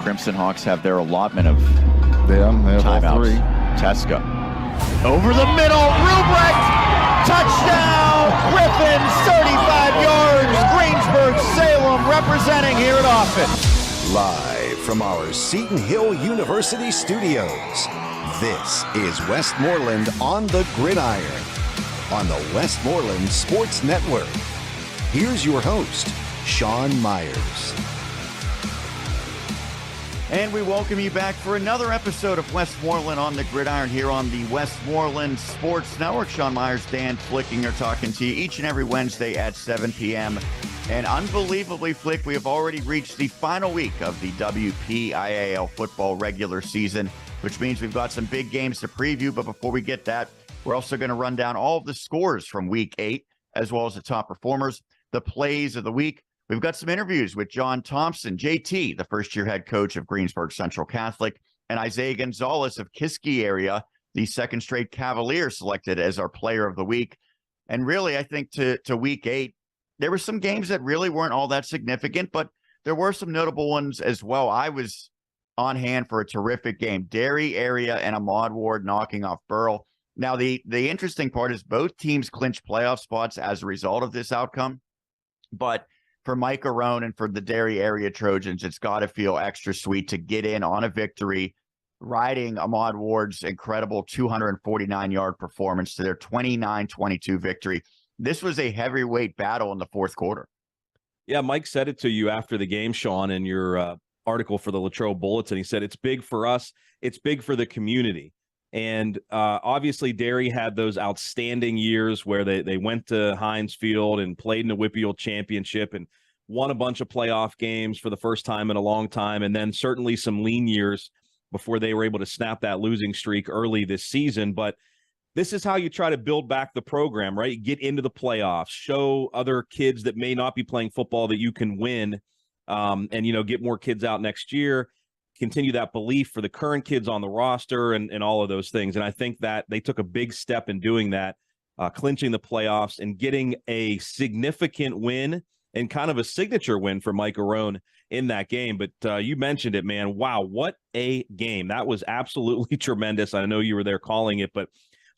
Crimson Hawks have their allotment of They have timeouts. all three. Teska. Over the middle, Ruprecht! Touchdown! Griffins, 35 yards. Greensburg Salem representing here at Offutt. Live from our Seton Hill University studios, this is Westmoreland on the Gridiron on the Westmoreland Sports Network. Here's your host, Sean Meyers. And we welcome you back for another episode of Westmoreland on the Gridiron here on the Westmoreland Sports Network. Sean Meyers, Dan Flickinger talking to you each and every Wednesday at 7 p.m. And unbelievably, Flick, we have already reached the final week of the WPIAL football regular season, which means we've got some big games to preview. But before we get that, we're also going to run down all of the scores from week 8, as well as the top performers, the plays of the week. We've got some interviews with John Thompson, JT, the first-year head coach of Greensburg Central Catholic, and Isaiah Gonzalez of Kiski area, the second straight Cavalier selected as our player of the week. And really, I think to week 8, there were some games that really weren't all that significant, but there were some notable ones as well. I was on hand for a terrific game. Derry area and Ahmad Ward knocking off Burrell. Now, the interesting part is both teams clinched playoff spots as a result of this outcome, but for Mike Arone and for the Derry area Trojans, it's got to feel extra sweet to get in on a victory, riding Ahmad Ward's incredible 249-yard performance to their 29-22 victory. This was a heavyweight battle in the fourth quarter. Yeah, Mike said it to you after the game, Sean, in your article for the Latrobe Bulletin. He said, it's big for us. It's big for the community. And obviously, Derry had those outstanding years where they went to Heinz Field and played in the Whippeal Championship and won a bunch of playoff games for the first time in a long time. And then certainly some lean years before they were able to snap that losing streak early this season. But this is how you try to build back the program, right? You get into the playoffs, show other kids that may not be playing football that you can win, and, get more kids out next year. Continue that belief for the current kids on the roster and all of those things. And I think that they took a big step in doing that, clinching the playoffs and getting a significant win and kind of a signature win for Mike Arone in that game. But you mentioned it, man. Wow, what a game. That was absolutely tremendous. I know you were there calling it, but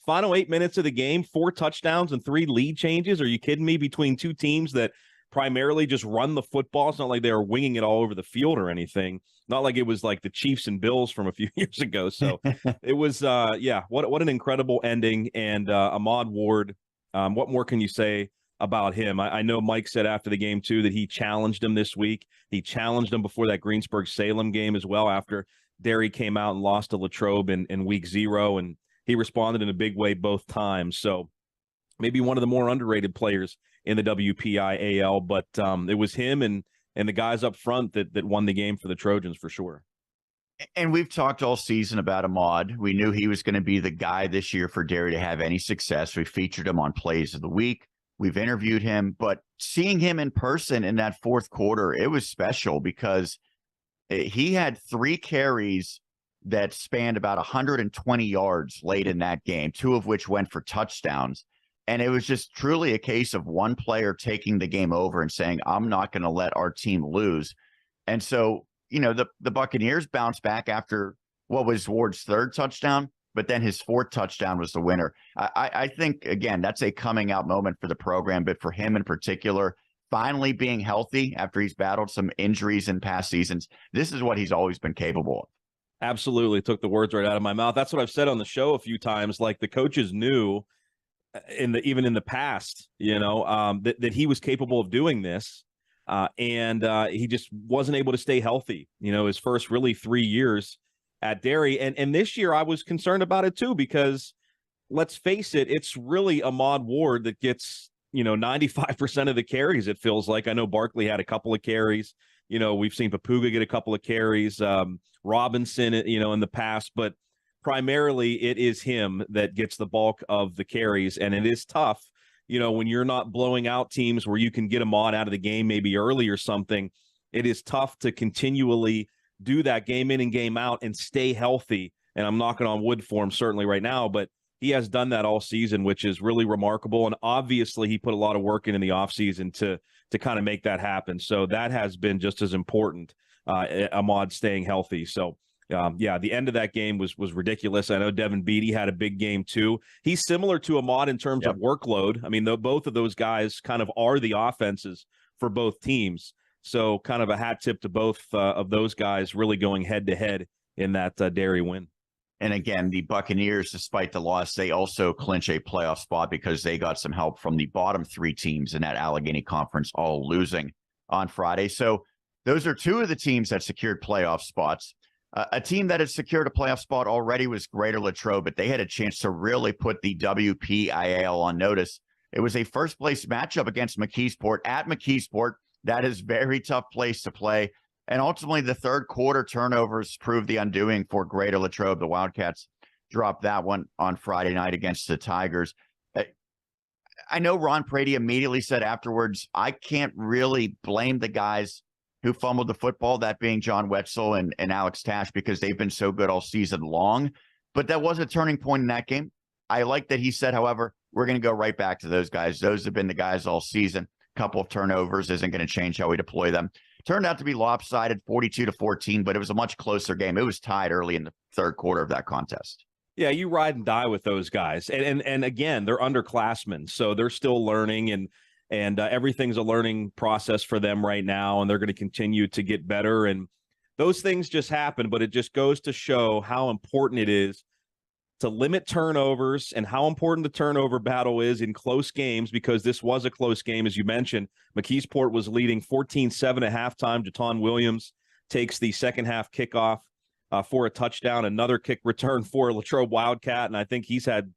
final 8 minutes of the game, 4 touchdowns and 3 lead changes. Are you kidding me? Between two teams that primarily just run the football. It's not like they were winging it all over the field or anything. Not like it was like the Chiefs and Bills from a few years ago. So it was, what an incredible ending. And Ahmad Ward, what more can you say about him? I know Mike said after the game, too, that he challenged him this week. He challenged him before that Greensburg Salem game as well, after Derry came out and lost to Latrobe in week 0. And he responded in a big way both times. So maybe one of the more underrated players in the WPIAL, but it was him and the guys up front that won the game for the Trojans for sure. And we've talked all season about Ahmad. We knew he was going to be the guy this year for Derry to have any success. We featured him on Plays of the Week. We've interviewed him, but seeing him in person in that fourth quarter, it was special because he had 3 carries that spanned about 120 yards late in that game, 2 of which went for touchdowns. And it was just truly a case of one player taking the game over and saying, I'm not going to let our team lose. And so, the Buccaneers bounced back after what was Ward's 3rd touchdown, but then his 4th touchdown was the winner. I think, again, that's a coming out moment for the program, but for him in particular, finally being healthy after he's battled some injuries in past seasons, this is what he's always been capable of. Absolutely. Took the words right out of my mouth. That's what I've said on the show a few times. Like, the coaches knew even in the past, that he was capable of doing this. And he just wasn't able to stay healthy, his first really 3 years at Derry. And this year I was concerned about it too, because let's face it, it's really Ahmad Ward that gets, 95% of the carries. It feels like. I know Barkley had a couple of carries, we've seen Papuga get a couple of carries, Robinson, in the past, but primarily it is him that gets the bulk of the carries. And it is tough, when you're not blowing out teams where you can get Ahmad out of the game maybe early or something. It is tough to continually do that game in and game out and stay healthy. And I'm knocking on wood for him certainly right now, but he has done that all season, which is really remarkable. And obviously he put a lot of work in the offseason to kind of make that happen. So that has been just as important Ahmad staying healthy. So, the end of that game was ridiculous. I know Devin Beatty had a big game too. He's similar to Ahmad in terms of workload. I mean, both of those guys kind of are the offenses for both teams. So kind of a hat tip to both of those guys really going head to head in that Derry win. And again, the Buccaneers, despite the loss, they also clinch a playoff spot because they got some help from the bottom three teams in that Allegheny Conference, all losing on Friday. So those are two of the teams that secured playoff spots. A team that had secured a playoff spot already was Greater Latrobe, but they had a chance to really put the WPIAL on notice. It was a first-place matchup against McKeesport at McKeesport. That is a very tough place to play. And ultimately, the third quarter turnovers proved the undoing for Greater Latrobe. The Wildcats dropped that one on Friday night against the Tigers. I know Ron Prady immediately said afterwards, I can't really blame the guys who fumbled the football, that being John Wetzel and Alex Tash, because they've been so good all season long. But that was a turning point in that game. I like that he said, however, we're going to go right back to those guys. Those have been the guys all season. A couple of turnovers isn't going to change how we deploy them. Turned out to be lopsided, 42-14, but it was a much closer game. It was tied early in the third quarter of that contest. Yeah, you ride and die with those guys. And again, they're underclassmen, so they're still learning, and everything's a learning process for them right now, and they're going to continue to get better. And those things just happen, but it just goes to show how important it is to limit turnovers and how important the turnover battle is in close games, because this was a close game, as you mentioned. McKeesport was leading 14-7 at halftime. Jaton Williams takes the second half kickoff for a touchdown, another kick return for Latrobe Wildcat, and I think he's had,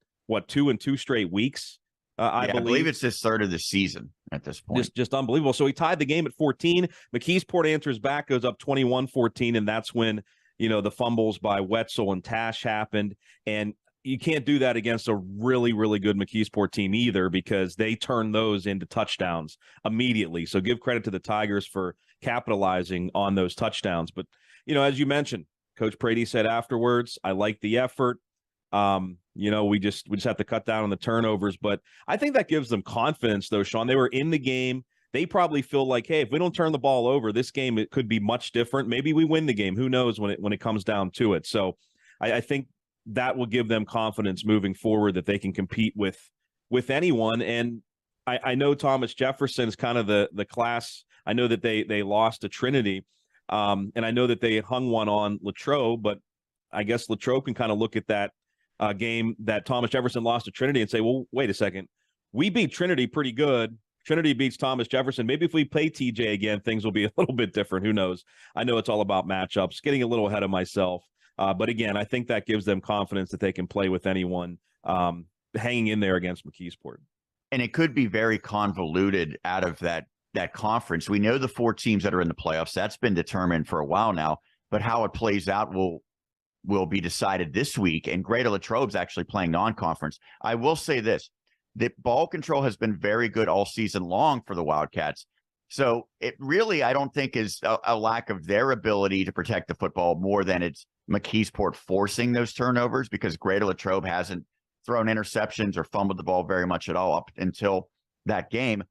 2 and 2 straight weeks, I believe it's his third of the season at this point. Just unbelievable. So he tied the game at 14. McKeesport answers back, goes up 21-14, and that's when the fumbles by Wetzel and Tash happened. And you can't do that against a really, really good McKeesport team either, because they turn those into touchdowns immediately. So give credit to the Tigers for capitalizing on those touchdowns. But, as you mentioned, Coach Prady said afterwards, I like the effort. We just have to cut down on the turnovers. But I think that gives them confidence, though, Sean. They were in the game. They probably feel like, hey, if we don't turn the ball over, this game, it could be much different. Maybe we win the game. Who knows when it comes down to it. So I think that will give them confidence moving forward that they can compete with anyone. And I know Thomas Jefferson's kind of the class. I know that they lost to Trinity, and I know that they hung one on Latrobe, but I guess Latrobe can kind of look at that game that Thomas Jefferson lost to Trinity and say, well, wait a second. We beat Trinity pretty good. Trinity beats Thomas Jefferson. Maybe if we play TJ again, things will be a little bit different. Who knows? I know it's all about matchups, getting a little ahead of myself. But again, I think that gives them confidence that they can play with anyone, hanging in there against McKeesport. And it could be very convoluted out of that conference. We know the 4 teams that are in the playoffs. That's been determined for a while now. But how it plays out will be decided this week. And Greater Latrobe's actually playing non-conference. I will say this. The ball control has been very good all season long for the Wildcats. So it really, I don't think, is a lack of their ability to protect the football more than it's McKeesport forcing those turnovers, because Greater Latrobe hasn't thrown interceptions or fumbled the ball very much at all up until that game.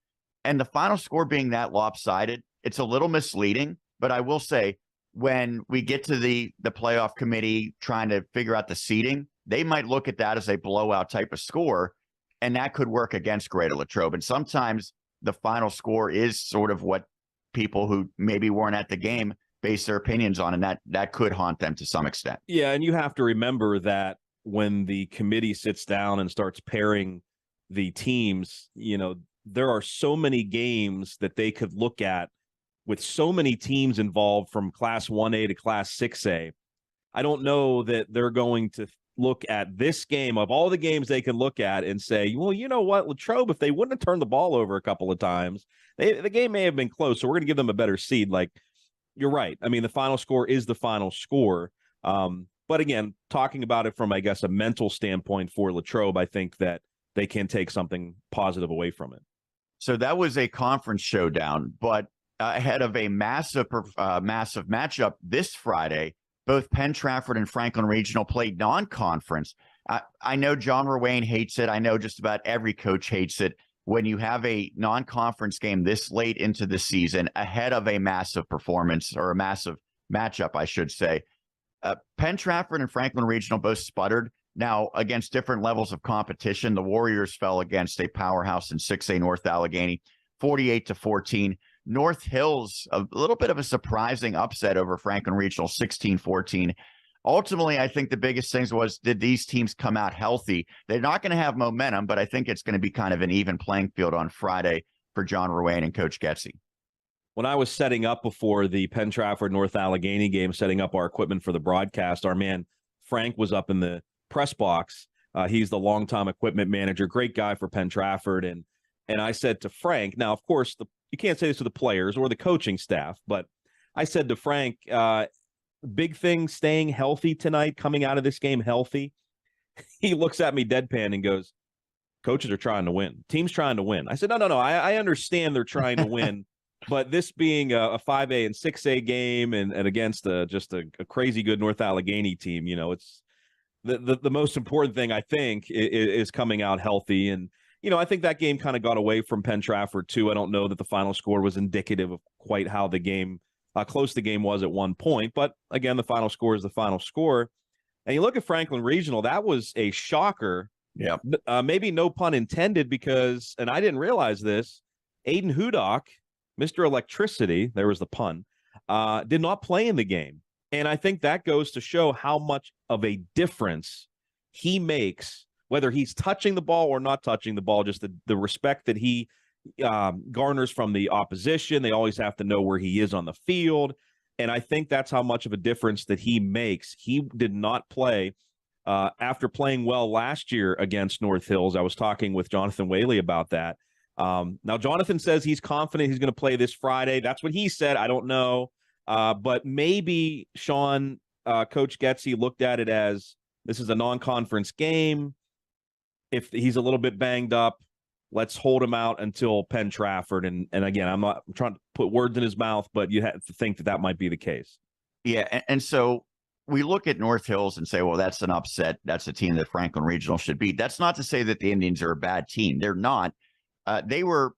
And the final score being that lopsided, it's a little misleading. But I will say, when we get to the playoff committee trying to figure out the seeding, they might look at that as a blowout type of score, and that could work against Greater Latrobe. And sometimes the final score is sort of what people who maybe weren't at the game base their opinions on, and that could haunt them to some extent. Yeah, and you have to remember that when the committee sits down and starts pairing the teams, there are so many games that they could look at with so many teams involved from Class 1A to Class 6A. I don't know that they're going to look at this game of all the games they can look at and say, well, you know what, Latrobe, if they wouldn't have turned the ball over a couple of times, the game may have been close, so we're going to give them a better seed. Like, you're right. I mean, the final score is the final score. But again, talking about it from, I guess, a mental standpoint for Latrobe, I think that they can take something positive away from it. So that was a conference showdown, but ahead of a massive matchup this Friday, both Penn Trafford and Franklin Regional played non-conference. I know John Ruane hates it. I know just about every coach hates it when you have a non-conference game this late into the season ahead of a massive performance or a massive matchup, I should say. Penn Trafford and Franklin Regional both sputtered. Now, against different levels of competition, the Warriors fell against a powerhouse in 6A North Allegheny, 48-14. North Hills, a little bit of a surprising upset over Franklin Regional, 16-14. Ultimately, I think the biggest thing was, did these teams come out healthy? They're not going to have momentum, but I think it's going to be kind of an even playing field on Friday for John Ruane and Coach Getzey. When I was setting up before the Penn Trafford North Allegheny game, setting up our equipment for the broadcast, our man Frank was up in the press box. He's the longtime equipment manager, great guy for Penn Trafford. And I said to Frank, now, of course, you can't say this to the players or the coaching staff, but I said to Frank, big thing, staying healthy tonight, coming out of this game healthy. He looks at me deadpan and goes, coaches are trying to win. Team's trying to win. I said, no. I understand they're trying to win, but this being a 5A and 6A game and against just a crazy good North Allegheny team, it's the most important thing, I think, is coming out healthy. And, I think that game kind of got away from Penn Trafford, too. I don't know that the final score was indicative of quite how the game close the game was at one point. But again, the final score is the final score. And you look at Franklin Regional, that was a shocker. Yeah. Maybe no pun intended, because, and I didn't realize this, Aiden Hudock, Mr. Electricity, there was the pun, did not play in the game. And I think that goes to show how much of a difference he makes, whether he's touching the ball or not touching the ball, just the respect that he garners from the opposition. They always have to know where he is on the field. And I think that's how much of a difference that he makes. He did not play after playing well last year against North Hills. I was talking with Jonathan Whaley about that. Now, Jonathan says he's confident he's going to play this Friday. That's what he said. I don't know. But maybe Sean, Coach Getzey looked at it as this is a non-conference game. If he's a little bit banged up, let's hold him out until Penn Trafford. And again, I'm trying to put words in his mouth, but you have to think that might be the case. Yeah, and so we look at North Hills and say, well, that's an upset. That's a team that Franklin Regional should beat. That's not to say that the Indians are a bad team. They're not. They were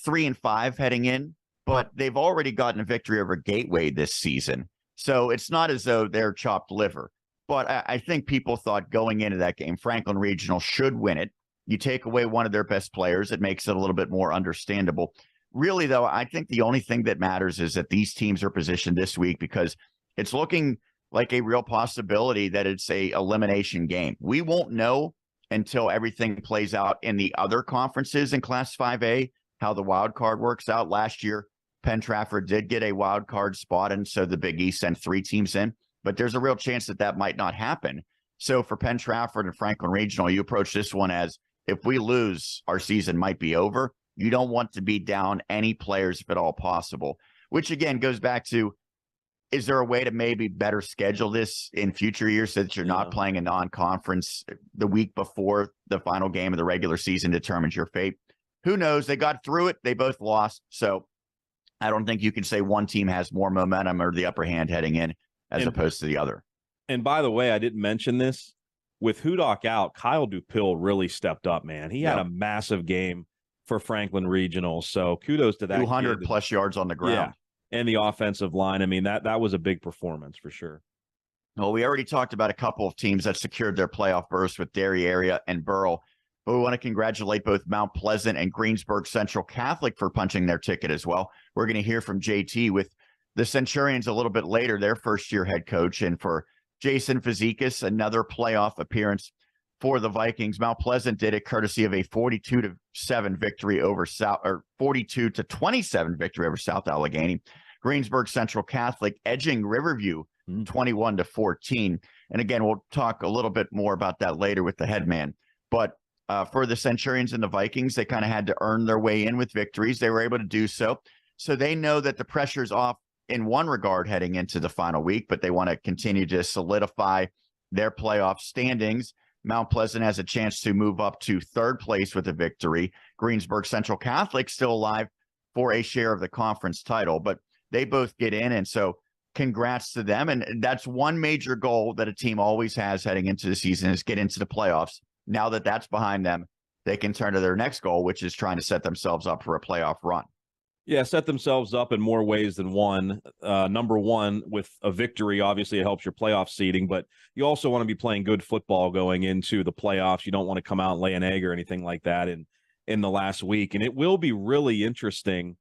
3-5 heading in, but they've already gotten a victory over Gateway this season. So it's not as though they're chopped liver. But I think people thought going into that game, Franklin Regional should win it. You take away one of their best players, it makes it a little bit more understandable. Really, though, I think the only thing that matters is that these teams are positioned this week, because it's looking like a real possibility that it's a elimination game. We won't know until everything plays out in the other conferences in Class 5A, how the wild card works out. Last year, Penn Trafford did get a wild card spot, and so the Big East sent 3 teams in. But there's a real chance that might not happen. So for Penn Trafford and Franklin Regional, you approach this one as, if we lose, our season might be over. You don't want to be down any players if at all possible, which again goes back to, is there a way to maybe better schedule this in future years so that you're not playing a non-conference the week before the final game of the regular season determines your fate? Who knows? They got through it. They both lost. So I don't think you can say one team has more momentum or the upper hand heading in as opposed to the other. And by the way, I didn't mention this. With Hudock out, Kyle Dupill really stepped up, man. He had a massive game for Franklin Regional. So kudos to that. 200 plus yards on the ground. Yeah. And the offensive line. I mean, that was a big performance for sure. Well, we already talked about a couple of teams that secured their playoff berths with Dairy Area and Burrell. But we want to congratulate both Mount Pleasant and Greensburg Central Catholic for punching their ticket as well. We're going to hear from JT with the Centurions a little bit later, their first-year head coach. And for Jason Fazekas, another playoff appearance for the Vikings. Mount Pleasant did it courtesy of a 42-7 victory over South, or 42-27 victory over South Allegheny. Greensburg Central Catholic edging Riverview 21-14. And again, we'll talk a little bit more about that later with the head man. But for the Centurions and the Vikings, they kind of had to earn their way in with victories. They were able to do so. So they know that the pressure's off in one regard heading into the final week, but they want to continue to solidify their playoff standings. Mount Pleasant has a chance to move up to third place with a victory. Greensburg Central Catholic still alive for a share of the conference title, but they both get in. And so congrats to them. And that's one major goal that a team always has heading into the season, is get into the playoffs. Now that that's behind them, they can turn to their next goal, which is trying to set themselves up for a playoff run. Yeah, set themselves up in more ways than one. Number one, with a victory, obviously it helps your playoff seeding, but you also want to be playing good football going into the playoffs. You don't want to come out and lay an egg or anything like that in the last week. And it will be really interesting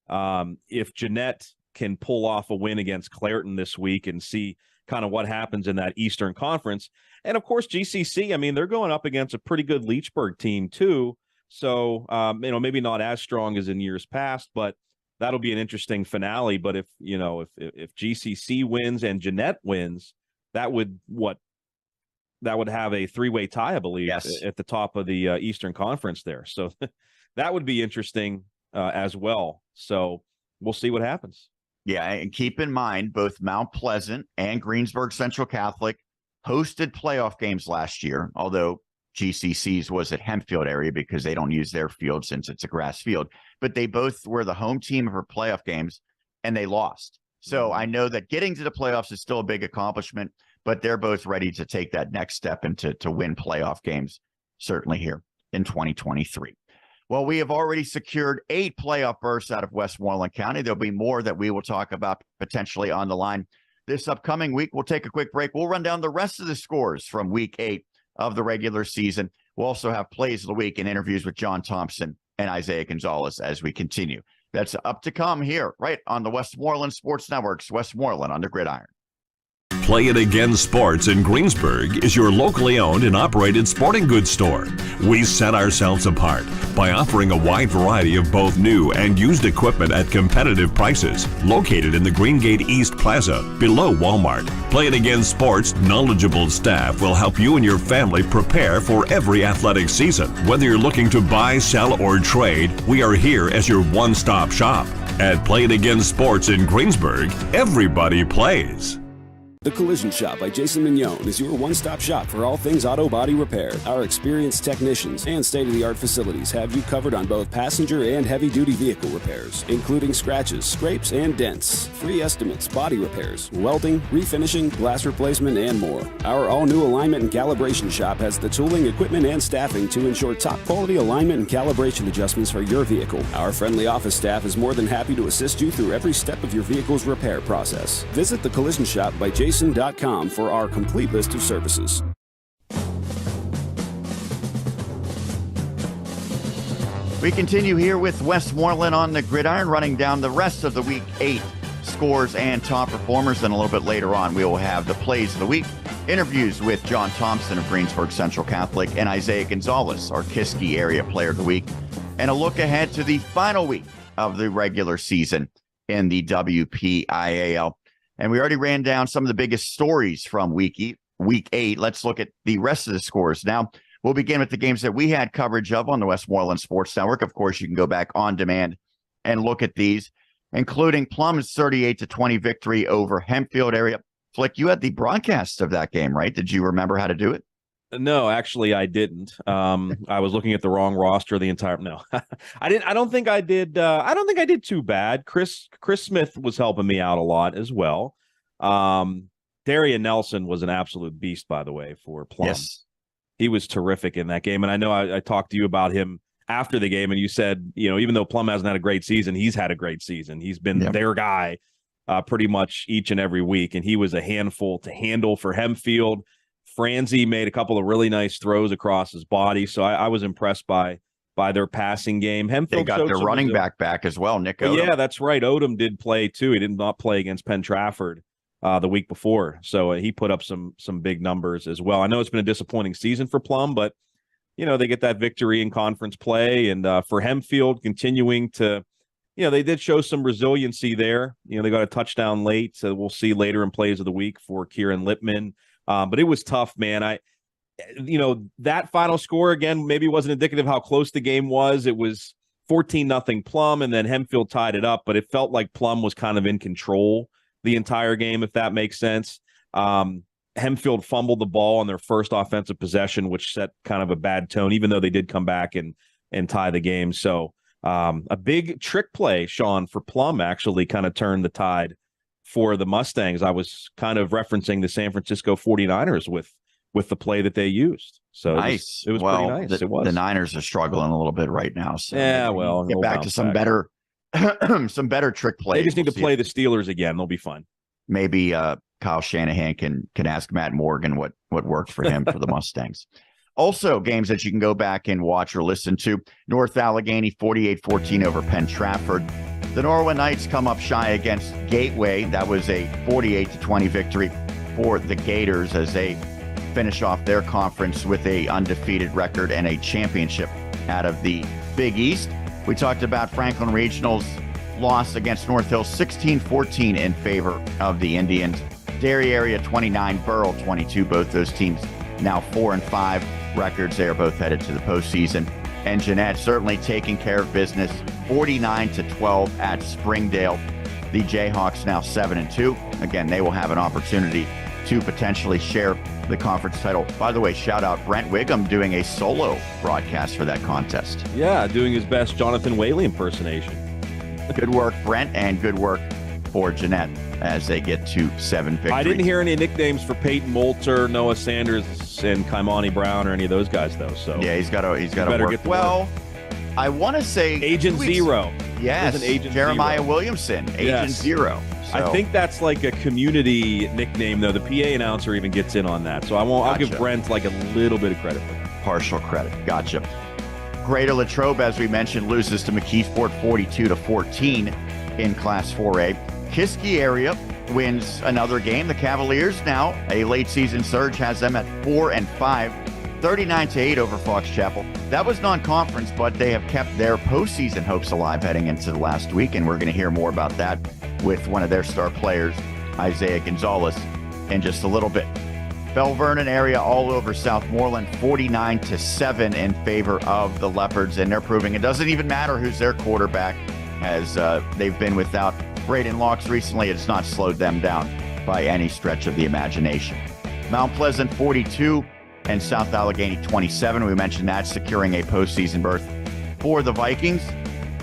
if Jeanette can pull off a win against Clairton this week and see kind of what happens in that Eastern Conference. And, of course, GCC, I mean, they're going up against a pretty good Leechburg team too. So, maybe not as strong as in years past, but that'll be an interesting finale. But if GCC wins and Jeanette wins, that would have a three-way tie, I believe, yes, at the top of the Eastern Conference there. So that would be interesting as well. So we'll see what happens. Yeah, and keep in mind, both Mount Pleasant and Greensburg Central Catholic hosted playoff games last year, although GCC's was at Hempfield area because they don't use their field since it's a grass field. But they both were the home team for playoff games, and they lost. So I know that getting to the playoffs is still a big accomplishment, but they're both ready to take that next step and to win playoff games, certainly here in 2023. Well, we have already secured 8 playoff berths out of Westmoreland County. There'll be more that we will talk about potentially on the line this upcoming week. We'll take a quick break. We'll run down the rest of the scores from week 8 of the regular season. We'll also have plays of the week and interviews with John Thompson and Isaiah Gonzalez as we continue. That's up to come here, right on the Westmoreland Sports Network's Westmoreland on the Gridiron. Play It Again Sports in Greensburg is your locally owned and operated sporting goods store. We set ourselves apart by offering a wide variety of both new and used equipment at competitive prices, located in the Greengate East Plaza below Walmart. Play It Again Sports' knowledgeable staff will help you and your family prepare for every athletic season. Whether you're looking to buy, sell, or trade, we are here as your one-stop shop. At Play It Again Sports in Greensburg, everybody plays. The Collision Shop by Jason Mignone is your one-stop shop for all things auto body repair. Our experienced technicians and state-of-the-art facilities have you covered on both passenger and heavy-duty vehicle repairs, including scratches, scrapes, and dents, free estimates, body repairs, welding, refinishing, glass replacement, and more. Our all-new alignment and calibration shop has the tooling, equipment, and staffing to ensure top-quality alignment and calibration adjustments for your vehicle. Our friendly office staff is more than happy to assist you through every step of your vehicle's repair process. Visit the Collision Shop by Jason for our complete list of services. We continue here with Westmoreland on the Gridiron, running down the rest of the week 8 scores and top performers. And a little bit later on, we will have the plays of the week, interviews with John Thompson of Greensburg Central Catholic and Isaiah Gonzalez, our Kiski area player of the week, and a look ahead to the final week of the regular season in the WPIAL. And we already ran down some of the biggest stories from week 8. Let's look at the rest of the scores. Now, we'll begin with the games that we had coverage of on the Westmoreland Sports Network. Of course, you can go back on demand and look at these, including Plum's 38-20 victory over Hempfield area. Flick, you had the broadcast of that game, right? Did you remember how to do it? No, actually, I didn't. I was looking at the wrong roster the entire. No, I didn't. I don't think I did. I don't think I did too bad. Chris Smith was helping me out a lot as well. Darian Nelson was an absolute beast, by the way, for Plum. Yes, he was terrific in that game. And I know I talked to you about him after the game, and you said, even though Plum hasn't had a great season, he's had a great season. He's been their guy pretty much each and every week, and he was a handful to handle for Hempfield. Franzi made a couple of really nice throws across his body, so I was impressed by their passing game. Hempfield, they got their running back as well, Nick Odom. Yeah, that's right. Odom did play too. He did not play against Penn Trafford the week before, so he put up some big numbers as well. I know it's been a disappointing season for Plum, but they get that victory in conference play, and for Hempfield continuing to, they did show some resiliency there. They got a touchdown late, so we'll see later in plays of the week for Kieran Lippman. But it was tough, man. That final score, again, maybe wasn't indicative of how close the game was. It was 14-0 Plum, and then Hempfield tied it up, but it felt like Plum was kind of in control the entire game, if that makes sense. Hempfield fumbled the ball on their first offensive possession, which set kind of a bad tone, even though they did come back and tie the game. So a big trick play, Sean, for Plum actually kind of turned the tide for the Mustangs. I was kind of referencing the San Francisco 49ers with the play that they used. So nice. It was pretty nice. The Niners are struggling a little bit right now. So yeah, well, get back to some better some better trick plays. They just need to play the Steelers again. They'll be fine. Maybe Kyle Shanahan can ask Matt Morgan what worked for him for the Mustangs. Also, games that you can go back and watch or listen to. North Allegheny 48-14 over Penn Trafford. The Norwin Knights come up shy against Gateway. That was a 48-20 victory for the Gators as they finish off their conference with a undefeated record and a championship out of the Big East. We talked about Franklin Regional's loss against North Hill 16-14 in favor of the Indians. Dairy Area 29, Burrell 22. Both those teams now 4-5 records. They are both headed to the postseason. And Jeanette certainly taking care of business 49-12 at Springdale. The Jayhawks now 7-2. Again, they will have an opportunity to potentially share the conference title. By the way, shout out Brent Wiggum doing a solo broadcast for that contest. Yeah, doing his best Jonathan Whaley impersonation. Good work, Brent, and good work for Jeanette as they get to 7 victories. I didn't hear any nicknames for Peyton Moulter, Noah Sanders, and Kaimani Brown or any of those guys, though. So yeah, he's got to work. Well, I want to say Agent Zero. Yes, Agent Jeremiah Zero. Williamson, Agent Zero. So, I think that's like a community nickname, though. The PA announcer even gets in on that. So I'll give Brent like a little bit of credit for that. Partial credit. Gotcha. Greater Latrobe, as we mentioned, loses to McKeesport 42-14 in Class 4A. Kiski area wins another game. The Cavaliers now, a late season surge, has them at 4-5, 39-8 over Fox Chapel. That was non-conference, but they have kept their postseason hopes alive heading into the last week, and we're going to hear more about that with one of their star players, Isaiah Gonzalez, in just a little bit. Bell Vernon area all over Southmoreland, 49-7 in favor of the Leopards, and they're proving it doesn't even matter who's their quarterback, as they've been without Braden Locks recently. It's not slowed them down by any stretch of the imagination. Mount Pleasant 42 and South Allegheny 27. We mentioned that, securing a postseason berth for the Vikings.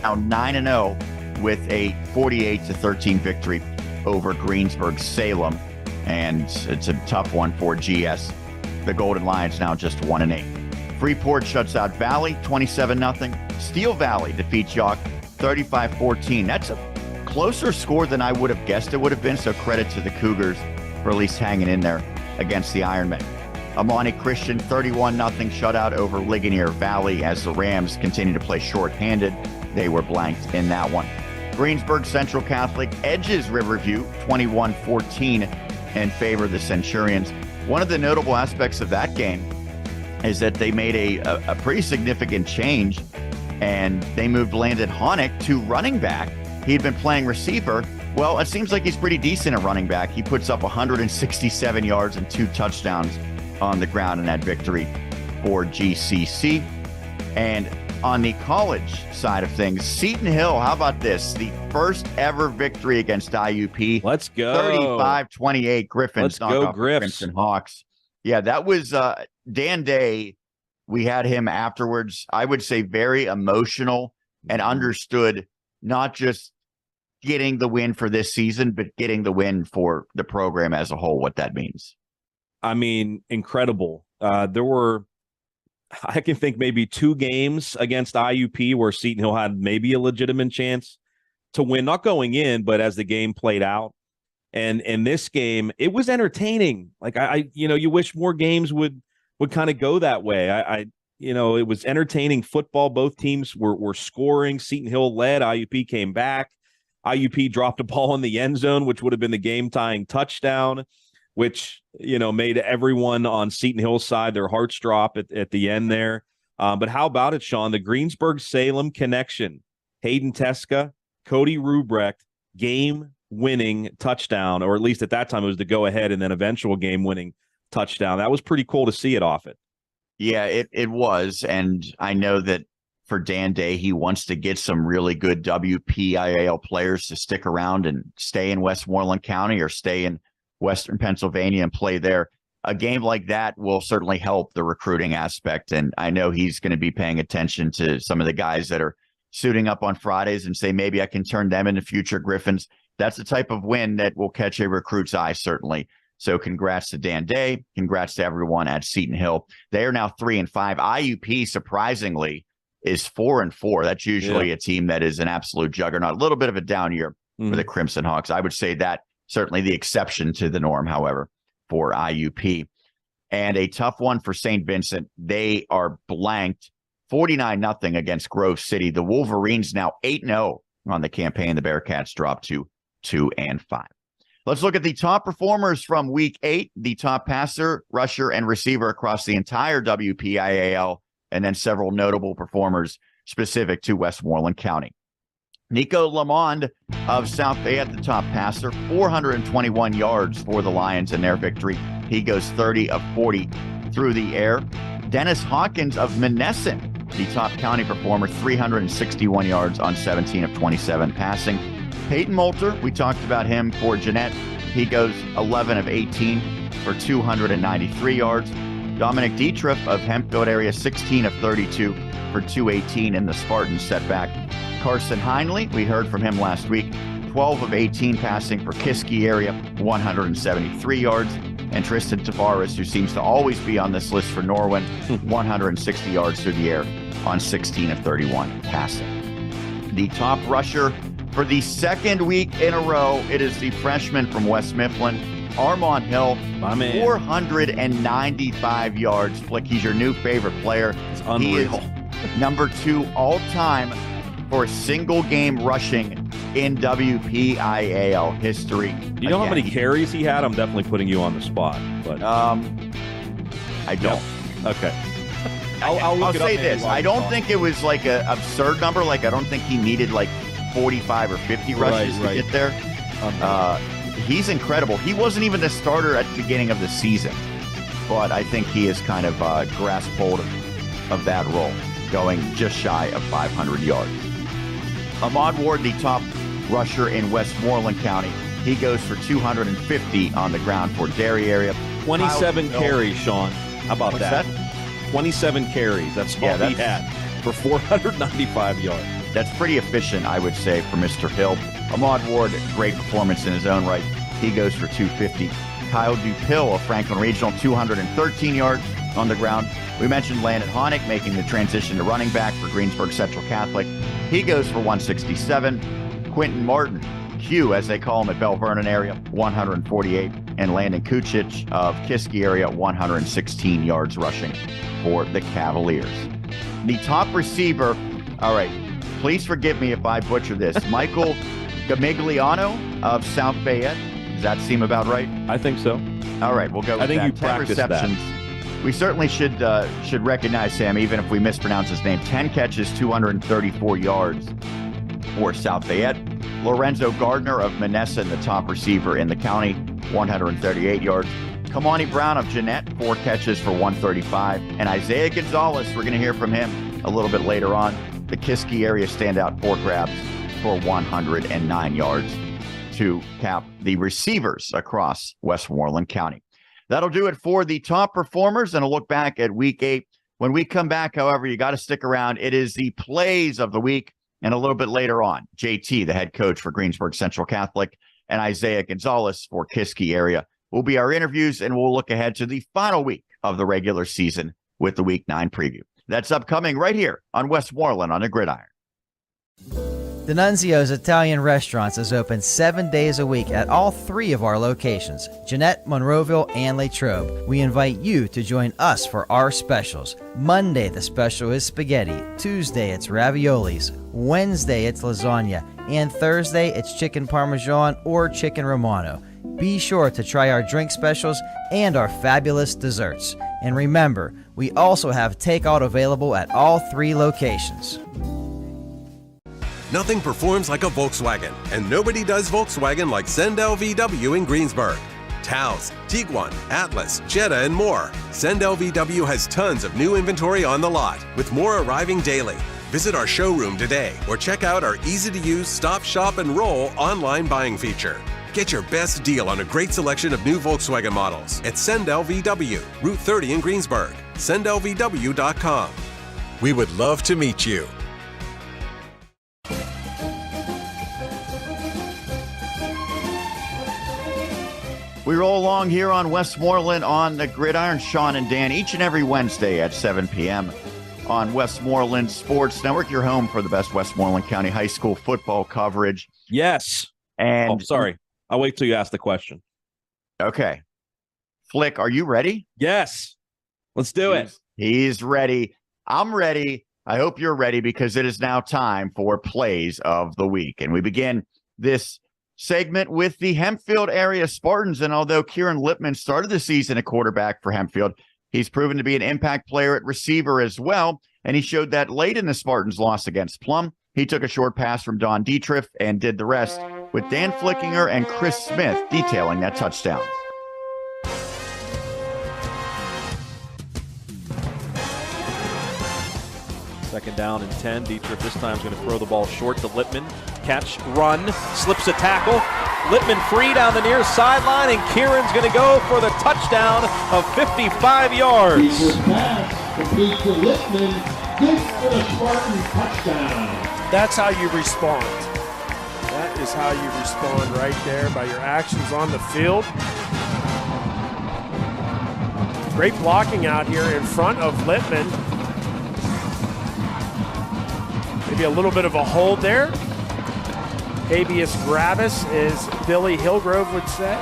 Now 9-0 with a 48-13 victory over Greensburg Salem. And it's a tough one for GS. The Golden Lions now just 1-8. Freeport shuts out Valley 27-0. Steel Valley defeats York 35-14. That's a closer score than I would have guessed it would have been, so credit to the Cougars for at least hanging in there against the Ironmen. Amani Christian 31-0 shutout over Ligonier Valley as the Rams continue to play shorthanded. They were blanked in that one. Greensburg Central Catholic edges Riverview 21-14 in favor of the Centurions. One of the notable aspects of that game is that they made a pretty significant change, and they moved Landon Honick to running back. He'd been playing receiver. Well, it seems like he's pretty decent at running back. He puts up 167 yards and 2 touchdowns on the ground in that victory for GCC. And on the college side of things, Seton Hill, how about this? The first ever victory against IUP. Let's go. 35-28 Griffins. Let's go, Griffs. Crimson Hawks. Yeah, that was Dan Day. We had him afterwards. I would say very emotional and understood not just getting the win for this season, but getting the win for the program as a whole, what that means. I mean, incredible. There were, I can think maybe 2 games against IUP where Seton Hill had maybe a legitimate chance to win, not going in, but as the game played out. And in this game, it was entertaining. Like you wish more games would kind of go that way. It was entertaining football. Both teams were scoring. Seton Hill led. IUP came back. IUP dropped a ball in the end zone, which would have been the game-tying touchdown, which, made everyone on Seton Hill's side, their hearts drop at the end there. But how about it, Sean? The Greensburg-Salem connection. Hayden Teska, Cody Rubrecht, game-winning touchdown, or at least at that time it was the go-ahead and then eventual game-winning touchdown. That was pretty cool to see it off it. Yeah, it was. And I know that for Dan Day, he wants to get some really good WPIAL players to stick around and stay in Westmoreland County or stay in Western Pennsylvania and play there. A game like that will certainly help the recruiting aspect. And I know he's going to be paying attention to some of the guys that are suiting up on Fridays and say, maybe I can turn them into future Griffins. That's the type of win that will catch a recruit's eye, certainly. So congrats to Dan Day. Congrats to everyone at Seton Hill. They are now 3-5. IUP, surprisingly, is 4-4. That's usually a team that is an absolute juggernaut. A little bit of a down year for the Crimson Hawks. I would say that certainly the exception to the norm, however, for IUP. And a tough one for St. Vincent. They are blanked 49-0 against Grove City. The Wolverines now 8-0 on the campaign. The Bearcats dropped to 2-5. Let's look at the top performers from Week 8, the top passer, rusher, and receiver across the entire WPIAL, and then several notable performers specific to Westmoreland County. Nico Lamond of South Fayette, the top passer, 421 yards for the Lions in their victory. He goes 30 of 40 through the air. Dennis Hawkins of Monessen, the top county performer, 361 yards on 17 of 27 passing. Peyton Moulter, we talked about him for Jeanette. He goes 11 of 18 for 293 yards. Dominic Dietrich of Hempfield area, 16 of 32 for 218 in the Spartan setback. Carson Heinley, we heard from him last week, 12 of 18 passing for Kiski area, 173 yards. And Tristan Tavares, who seems to always be on this list for Norwin, 160 yards through the air on 16 of 31 passing. The top rusher for the second week in a row, it is the freshman from West Mifflin, Armand Hill, 495 yards. Flick, he's your new favorite player. It's unreal. He is number 2 all-time for a single game rushing in WPIAL history. Do you know how many carries he had? I'm definitely putting you on the spot. But I don't. Okay. I'll say this. I don't think it was like an absurd number. Like, I don't think he needed like 45 or 50 rushes to get there. He's incredible. He wasn't even the starter at the beginning of the season, but I think he has kind of grasped hold of that role, going just shy of 500 yards. Ahmad Ward, the top rusher in Westmoreland County, he goes for 250 on the ground for Derry area. 27 carries, Sean. How about that? 27 carries. That's all he had for 495 yards. That's pretty efficient, I would say, for Mr. Hill. Ahmad Ward, great performance in his own right. He goes for 250. Kyle Dupill of Franklin Regional, 213 yards on the ground. We mentioned Landon Honick making the transition to running back for Greensburg Central Catholic. He goes for 167. Quentin Martin, Q as they call him at Bell Vernon area, 148. And Landon Kuchich of Kiski area, 116 yards rushing for the Cavaliers. The top receiver, all right, please forgive me if I butcher this. Michael Gamigliano of South Fayette. Does that seem about right? I think so. All right, we'll go with I think that. you 10 practiced receptions. that. We certainly should recognize him, even if we mispronounce his name. 10 catches, 234 yards for South Fayette. Lorenzo Gardner of Monessen, the top receiver in the county, 138 yards. Kamani Brown of Jeanette, 4 catches for 135. And Isaiah Gonzalez, we're going to hear from him a little bit later on. The Kiski area standout, 4 grabs for 109 yards to cap the receivers across Westmoreland County. That'll do it for the top performers and a look back at Week 8. When we come back, however, you got to stick around. It is the plays of the week, and a little bit later on, JT, the head coach for Greensburg Central Catholic, and Isaiah Gonzalez for Kiski area will be our interviews, and we'll look ahead to the final week of the regular season with the Week 9 preview. That's upcoming right here on Westmoreland on the Gridiron. D'Annunzio's Italian Restaurants is open 7 days a week at all 3 of our locations, Jeanette, Monroeville, and Latrobe. We invite you to join us for our specials. Monday, the special is spaghetti. Tuesday, it's raviolis. Wednesday, it's lasagna. And Thursday, it's chicken parmesan or chicken romano. Be sure to try our drink specials and our fabulous desserts. And remember, we also have takeout available at all 3 locations. Nothing performs like a Volkswagen, and nobody does Volkswagen like Sendel VW in Greensburg. Taos, Tiguan, Atlas, Jetta, and more. Sendel VW has tons of new inventory on the lot, with more arriving daily. Visit our showroom today or check out our easy-to-use Stop, Shop, and Roll online buying feature. Get your best deal on a great selection of new Volkswagen models at Sendel VW, Route 30 in Greensburg. SendelVW.com. We would love to meet you. We roll along here on Westmoreland on the Gridiron. Sean and Dan each and every Wednesday at 7 p.m. on Westmoreland Sports Network, your home for the best Westmoreland County high school football coverage. Yes. And sorry. I'll wait till you ask the question. Okay. Flick, are you ready? Yes. Let's do it. He's ready. I'm ready. I hope you're ready because it is now time for Plays of the Week. And we begin this segment with the Hempfield area Spartans. And although Kieran Lippman started the season at quarterback for Hempfield, he's proven to be an impact player at receiver as well. And he showed that late in the Spartans' loss against Plum. He took a short pass from Don Dietrich and did the rest, with Dan Flickinger and Chris Smith detailing that touchdown. Second down and 10. Dietrich this time is going to throw the ball short to Lippman. Catch, run, slips a tackle. Lippman free down the near sideline, and Kieran's going to go for the touchdown of 55 yards. Dietrich's pass complete to Lippman. Good for the Spartan touchdown. That's how you respond. That is how you respond right there, by your actions on the field. Great blocking out here in front of Lippman. Maybe a little bit of a hold there. Habeas gravis, as Billy Hillgrove would say.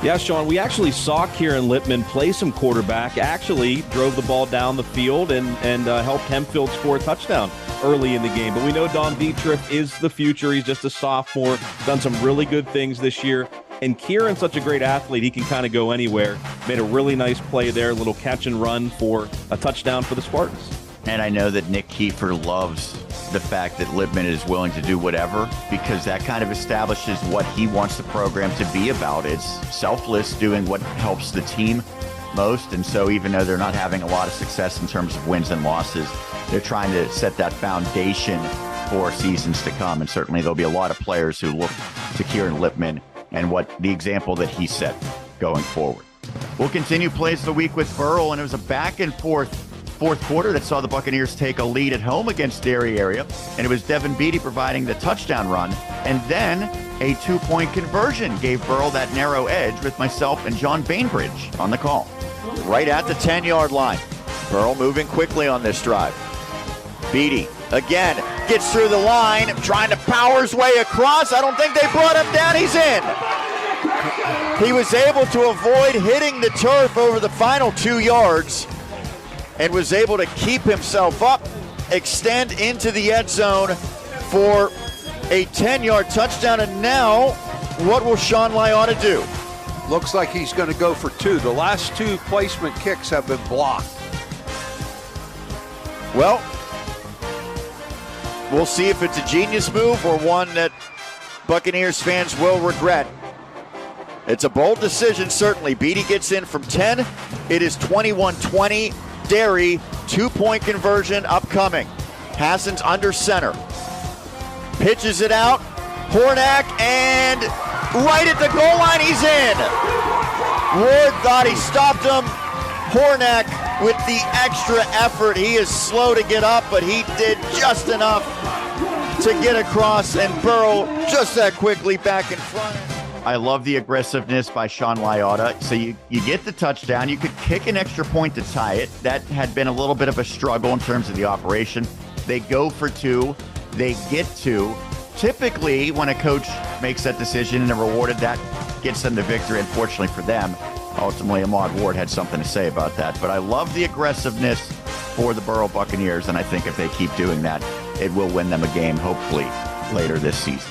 Yeah, Sean, we actually saw Kieran Lippman play some quarterback, actually drove the ball down the field and helped Hempfield score a touchdown early in the game. But we know Don Dietrich is the future. He's just a sophomore, done some really good things this year. And Kieran's such a great athlete, he can kind of go anywhere. Made a really nice play there, a little catch and run for a touchdown for the Spartans. And I know that Nick Kiefer loves the fact that Lippman is willing to do whatever, because that kind of establishes what he wants the program to be about. It's selfless, doing what helps the team most. And so even though they're not having a lot of success in terms of wins and losses, they're trying to set that foundation for seasons to come. And certainly there'll be a lot of players who look to Kieran Lippman and what the example that he set going forward. We'll continue Plays of the Week with Burrell, and it was a back and forth fourth quarter that saw the Buccaneers take a lead at home against Dairy Area, and it was Devin Beatty providing the touchdown run, and then a 2-point conversion gave Burrell that narrow edge with myself and John Bainbridge on the call. Right at the 10-yard line. Burrell moving quickly on this drive. Beatty again gets through the line, trying to power his way across. I don't think they brought him down. He's in. He was able to avoid hitting the turf over the final 2 yards and was able to keep himself up, extend into the end zone for a 10-yard touchdown. And now, what will Sean Lyotta do? Looks like he's going to go for 2. The last 2 placement kicks have been blocked. Well, we'll see if it's a genius move or one that Buccaneers fans will regret. It's a bold decision, certainly. Beatty gets in from 10. It is 21-20. Dairy, 2-point conversion upcoming. Hassan's under center. Pitches it out. Hornak, and right at the goal line, he's in. Ward thought he stopped him. Hornak with the extra effort. He is slow to get up, but he did just enough to get across, and Burrow just that quickly back in front. I love the aggressiveness by Sean Lyotta. So you get the touchdown. You could kick an extra point to tie it. That had been a little bit of a struggle in terms of the operation. They go for 2. They get 2. Typically, when a coach makes that decision and they're rewarded, that gets them the victory. Unfortunately for them, ultimately Ahmad Ward had something to say about that. But I love the aggressiveness for the Burrow Buccaneers, and I think if they keep doing that, it will win them a game, hopefully, later this season.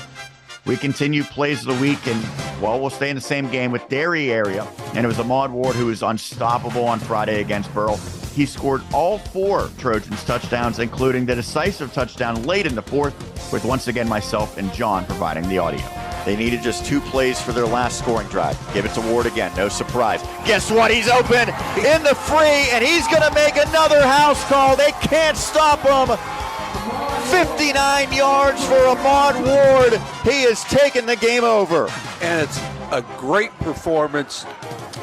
We continue Plays of the Week, and, well, we'll stay in the same game with Dairy Area. And it was Ahmad Ward who was unstoppable on Friday against Burrell. He scored all 4 Trojans touchdowns, including the decisive touchdown late in the 4th, with once again myself and John providing the audio. They needed just 2 plays for their last scoring drive. Give it to Ward again, no surprise. Guess what? He's open in the free, and he's going to make another house call. They can't stop him. 59 yards for Ahmad Ward. He has taken the game over. And it's a great performance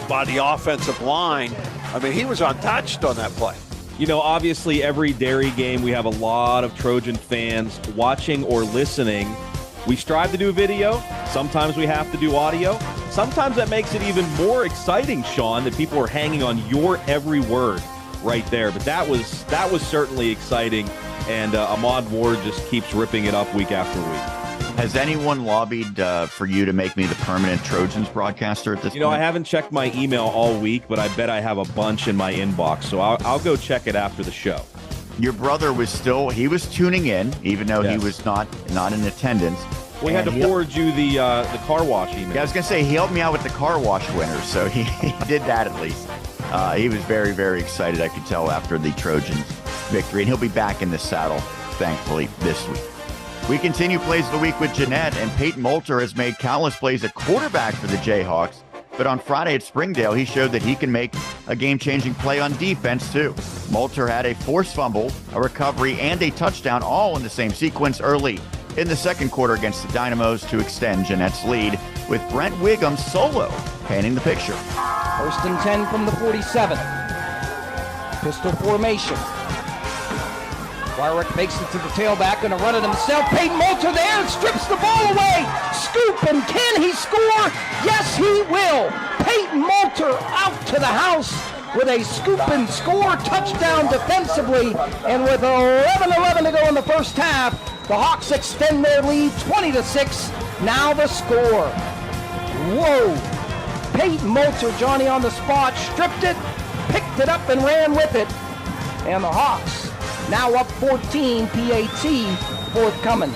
by the offensive line. I mean, he was untouched on that play. You know, obviously every Dairy game we have a lot of Trojan fans watching or listening. We strive to do video. Sometimes we have to do audio. sometimes that makes it even more exciting, Sean, that people are hanging on your every word right there. But that was certainly exciting, and Ahmad Ward just keeps ripping it up week after week. Has anyone lobbied for you to make me the permanent Trojans broadcaster at this point? I haven't checked my email all week, but I bet I have a bunch in my inbox, so I'll go check it after the show. Your brother was tuning in, even though he was not in attendance. We had to forward you the car wash email. Yeah, I was going to say, he helped me out with the car wash winner, so he did that at least. He was very, very excited, I could tell, after the Trojans victory, and he'll be back in the saddle, thankfully, this week. We continue Plays of the Week with Jeanette, and Peyton Moulter has made countless plays at quarterback for the Jayhawks, but on Friday at Springdale, he showed that he can make a game-changing play on defense, too. Moulter had a forced fumble, a recovery, and a touchdown, all in the same sequence early in the second quarter against the Dynamos to extend Jeanette's lead, with Brent Wiggum solo painting the picture. 1st and 10 from the 47. Pistol formation. Wyrick makes it to the tailback, going to run it himself. Peyton Moulter there, strips the ball away. Scoop, and can he score? Yes, he will. Peyton Moulter out to the house with a scoop and score touchdown defensively. And with 11:11 to go in the first half, the Hawks extend their lead 20-6. Now the score. Whoa. Peyton Moulter, Johnny on the spot, stripped it, picked it up, and ran with it. And the Hawks now up 14, PAT forthcoming.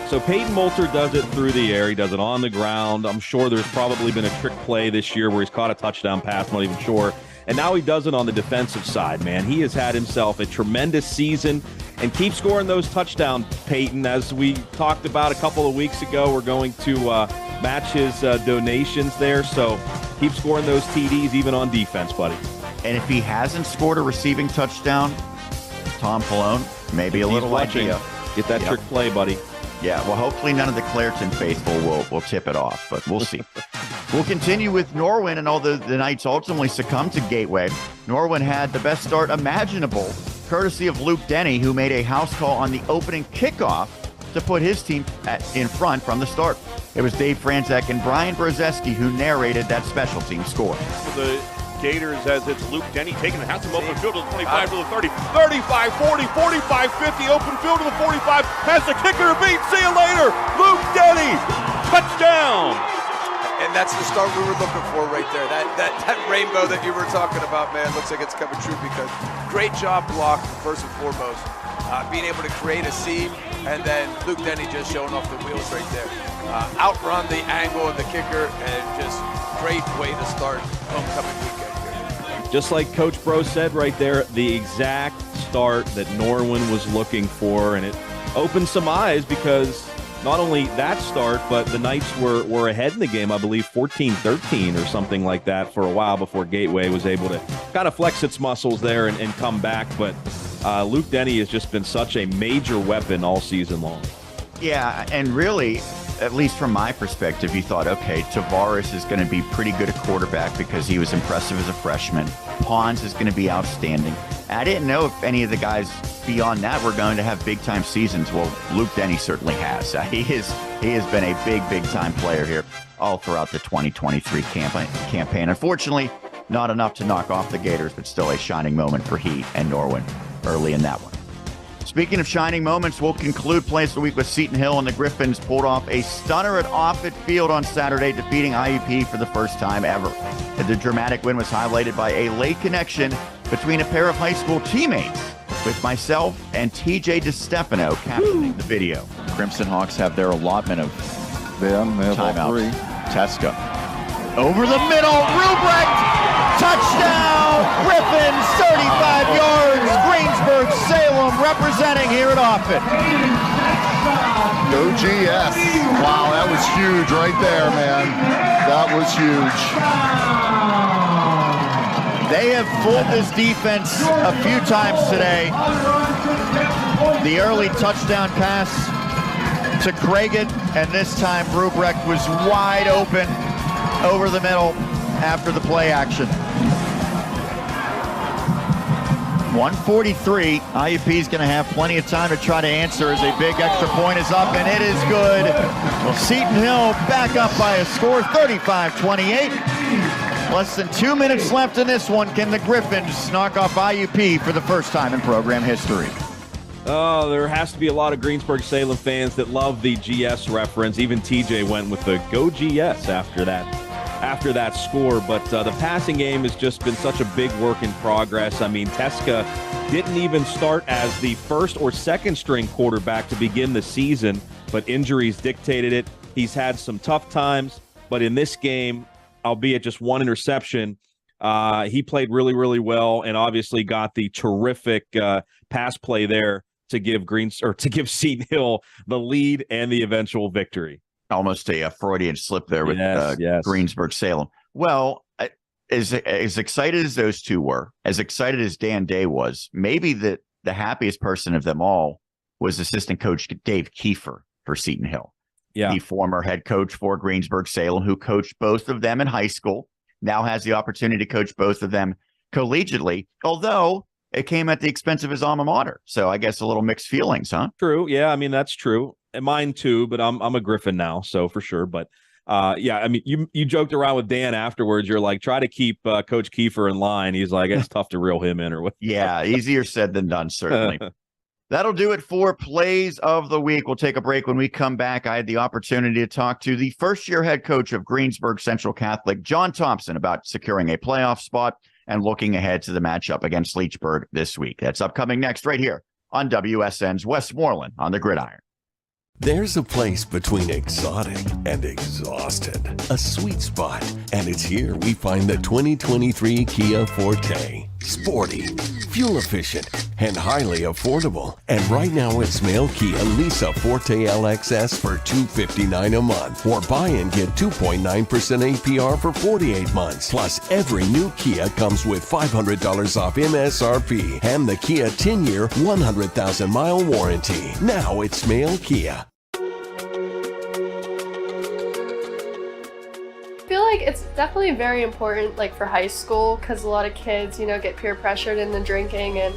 So Peyton Moulter does it through the air. He does it on the ground. I'm sure there's probably been a trick play this year where he's caught a touchdown pass, I'm not even sure. And now he does it on the defensive side, man. He has had himself a tremendous season and keep scoring those touchdowns, Peyton. As we talked about a couple of weeks ago, we're going to match his donations there. So keep scoring those TDs even on defense, buddy. And if he hasn't scored a receiving touchdown, Tom Pallone, maybe a little idea. Get that trick play, buddy. Yeah, well, hopefully none of the Clareton faithful will tip it off, but we'll see. We'll continue with Norwin, and although the Knights ultimately succumbed to Gateway, Norwin had the best start imaginable, courtesy of Luke Denny, who made a house call on the opening kickoff to put his team in front from the start. It was Dave Franzek and Brian Brzezinski who narrated that special team score. For the Gators, as it's Luke Denny taking the house from open field to the 25 to the 30, 35, 40, 45, 50, open field to the 45, has the kicker to beat. See you later, Luke Denny, touchdown. And that's the start we were looking for right there. That rainbow that you were talking about, man, looks like it's coming true, because great job blocked first and foremost. Being able to create a seam, and then Luke Denny just showing off the wheels right there. Outrun the angle of the kicker, and just great way to start homecoming weekend here. Just like Coach Bro said right there, the exact start that Norwin was looking for, and it opened some eyes, because not only that start, but the Knights were ahead in the game, I believe 14-13 or something like that for a while before Gateway was able to kind of flex its muscles there and come back. But Luke Denny has just been such a major weapon all season long. Yeah, and really, at least from my perspective, you thought, okay, Tavares is going to be pretty good at quarterback because he was impressive as a freshman. Pons is going to be outstanding. And I didn't know if any of the guys beyond that were going to have big-time seasons. Well, Luke Denny certainly has. He has been a big-time player here all throughout the 2023 campaign. Unfortunately, not enough to knock off the Gators, but still a shining moment for he and Norwin early in that one. Speaking of shining moments, we'll conclude Plays of the Week with Seton Hill, and the Griffins pulled off a stunner at Offutt Field on Saturday, defeating IUP for the first time ever. And the dramatic win was highlighted by a late connection between a pair of high school teammates, with myself and TJ DeStefano captioning the video. Crimson Hawks have their allotment of timeouts. Teska. Over the middle, Ruprecht! Touchdown! Griffins, 35 yards! Greensburg Salem representing here at Offutt. Go GS. Wow, that was huge right there, man. That was huge. They have fooled this defense a few times today. The early touchdown pass to Craigett, and this time Ruprecht was wide open over the middle after the play action. 1:43. IUP is going to have plenty of time to try to answer as a big extra point is up, and it is good. Well, Seton Hill back up by a score, 35-28. Less than 2 minutes left in this one. Can the Griffins knock off IUP for the first time in program history? Oh, there has to be a lot of Greensburg Salem fans that love the GS reference. Even TJ went with the go GS after that score. But the passing game has just been such a big work in progress. I mean, Teska didn't even start as the first or second string quarterback to begin the season, but injuries dictated it. He's had some tough times, but in this game, albeit just one interception, he played really, really well, and obviously got the terrific pass play there to give Seton Hill the lead and the eventual victory. Almost a Freudian slip there with Greensburg Salem. Well, as excited as those two were, as excited as Dan Day was, maybe the happiest person of them all was assistant coach Dave Kiefer for Seton Hill. Yeah. The former head coach for Greensburg Salem, who coached both of them in high school, now has the opportunity to coach both of them collegiately, although it came at the expense of his alma mater. So I guess a little mixed feelings, huh? True. Yeah, I mean, that's true. And mine too, but I'm a Griffin now, so for sure. But yeah, I mean, you joked around with Dan afterwards. You're like, try to keep Coach Kiefer in line. He's like, it's tough to reel him in or what. Yeah, easier said than done, certainly. That'll do it for Plays of the Week. We'll take a break. When we come back, I had the opportunity to talk to the first-year head coach of Greensburg Central Catholic, John Thompson, about securing a playoff spot and looking ahead to the matchup against Leechburg this week. That's upcoming next right here on WSN's Westmoreland on the Gridiron. There's a place between exotic and exhausted, a sweet spot, and it's here we find the 2023 Kia Forte. Sporty, fuel efficient, and highly affordable. And right now at Smale Kia, lease a Forte LXS for $259 a month, or buy and get 2.9% APR for 48 months. Plus, every new Kia comes with $500 off MSRP and the Kia 10-year, 100,000-mile warranty. Now at Smale Kia. I feel like it's definitely very important, like for high school, because a lot of kids, get peer pressured into drinking and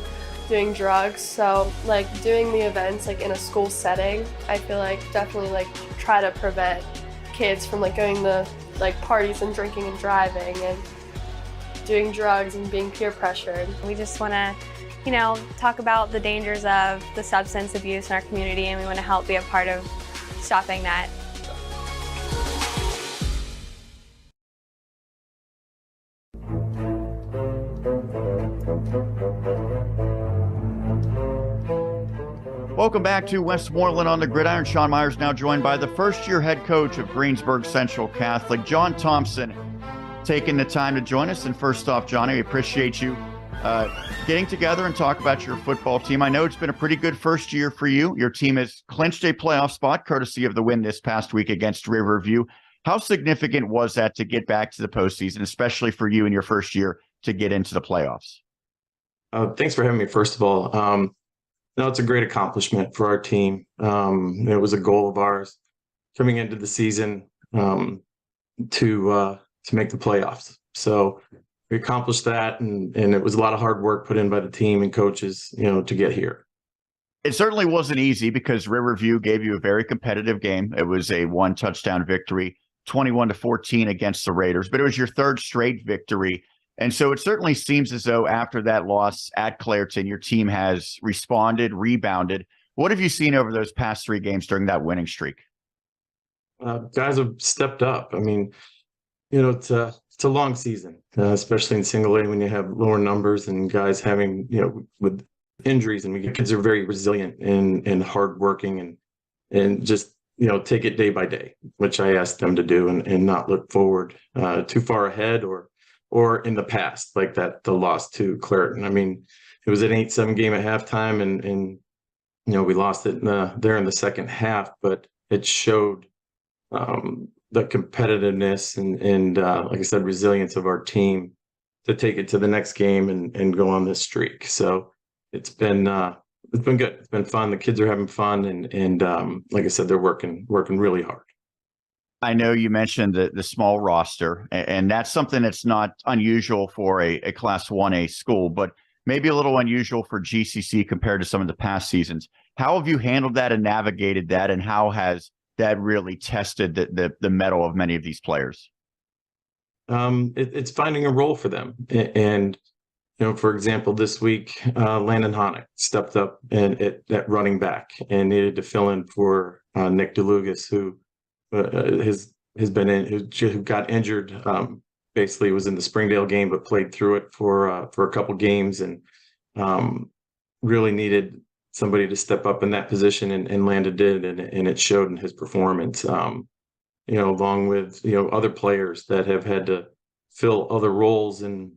doing drugs. So like doing the events like in a school setting, I feel like definitely like try to prevent kids from like going to like parties and drinking and driving and doing drugs and being peer pressured. We just want to, talk about the dangers of the substance abuse in our community, and we want to help be a part of stopping that. Welcome back to Westmoreland on the Gridiron. Sean Meyers now joined by the first-year head coach of Greensburg Central Catholic, John Thompson, taking the time to join us. And first off, Johnny, we appreciate you getting together and talk about your football team. I know it's been a pretty good first year for you. Your team has clinched a playoff spot courtesy of the win this past week against Riverview. How significant was that to get back to the postseason, especially for you in your first year to get into the playoffs? Thanks for having me, first of all. No, it's a great accomplishment for our team. It was a goal of ours coming into the season to make the playoffs. So we accomplished that, and it was a lot of hard work put in by the team and coaches, to get here. It certainly wasn't easy because Riverview gave you a very competitive game. It was a 1-touchdown victory, 21-14 against the Raiders, but it was your third straight victory. And so it certainly seems as though after that loss at Clairton, your team has responded, rebounded. What have you seen over those past 3 games during that winning streak? Guys have stepped up. I mean, it's a long season, especially in single A when you have lower numbers and guys having, with injuries. And kids are very resilient and hardworking and just, take it day by day, which I asked them to do and not look forward too far ahead or in the past, like the loss to Clairton. I mean, it was an 8-7 game at halftime, and we lost it there in the second half, but it showed the competitiveness and like I said, resilience of our team to take it to the next game and go on this streak. So it's been good. It's been fun. The kids are having fun, and like I said, they're working really hard. I know you mentioned the small roster, and that's something that's not unusual for a Class 1A school, but maybe a little unusual for GCC compared to some of the past seasons. How have you handled that and navigated that, and how has that really tested the mettle of many of these players? It's finding a role for them. And, for example, this week, Landon Honick stepped up at running back and needed to fill in for Nick DeLugas, who who got injured. Basically was in the Springdale game, but played through it for a couple games, and really needed somebody to step up in that position, and Landon did, and it showed in his performance. Along with other players that have had to fill other roles, and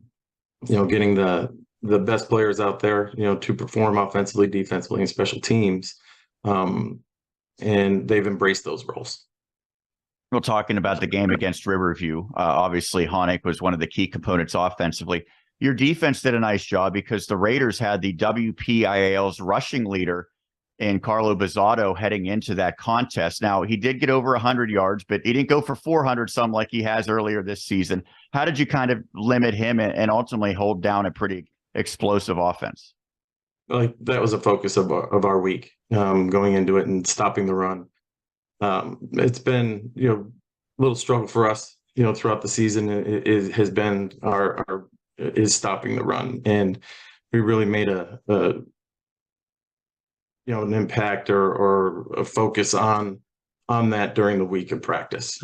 getting the best players out there to perform offensively, defensively, and special teams, and they've embraced those roles. Well, talking about the game against Riverview, obviously Honick was one of the key components offensively. Your defense did a nice job because the Raiders had the WPIAL's rushing leader in Carlo Bizzato heading into that contest. Now, he did get over 100 yards, but he didn't go for 400 some like he has earlier this season. How did you kind of limit him and ultimately hold down a pretty explosive offense? Well, that was a focus of our week, going into it and stopping the run. It's been a little struggle for us throughout the season. It has been is stopping the run, and we really made an impact or a focus on that during the week of practice.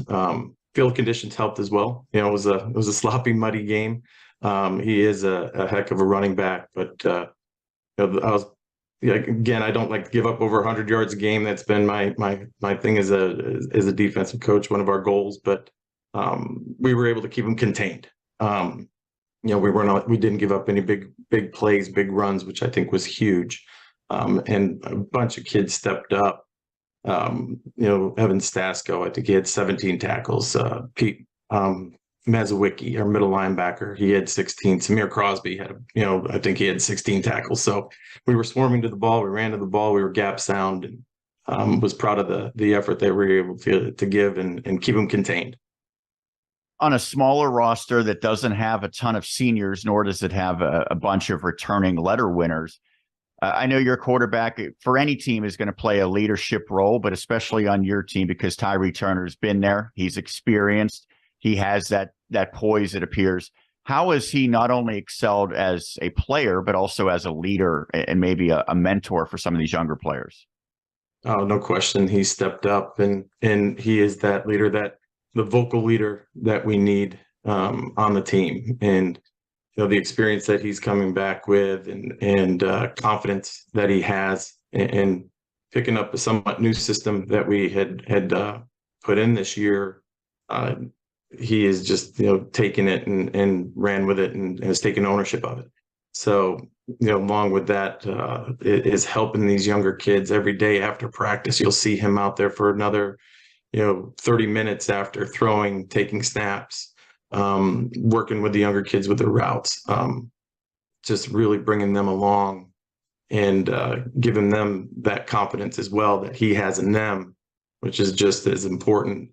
Field conditions helped as well. It was a sloppy, muddy game. He is a heck of a running back, but again, I don't like to give up over 100 yards a game. That's been my thing as a defensive coach, one of our goals. But we were able to keep him contained. We didn't give up any big plays, big runs, which I think was huge. And a bunch of kids stepped up. Evan Stasko, I think he had 17 tackles. Pete Mazowicki, our middle linebacker, he had 16. Samir Crosby had, I think he had 16 tackles. So we were swarming to the ball. We ran to the ball. We were gap sound, and was proud of the effort they were able to give and keep them contained. On a smaller roster that doesn't have a ton of seniors, nor does it have a bunch of returning letter winners, I know your quarterback for any team is going to play a leadership role, but especially on your team because Tyree Turner's been there. He's experienced. He has that poise, it appears. How has he not only excelled as a player, but also as a leader and maybe a mentor for some of these younger players? Oh, no question. He stepped up, and he is that leader, the vocal leader that we need on the team. And the experience that he's coming back with, and confidence that he has, and picking up a somewhat new system that we had put in this year. He is just taken it and ran with it and has taken ownership of it. So along with that, it is helping these younger kids every day after practice. You'll see him out there for another 30 minutes after throwing, taking snaps, working with the younger kids with their routes, just really bringing them along and giving them that confidence as well that he has in them, which is just as important.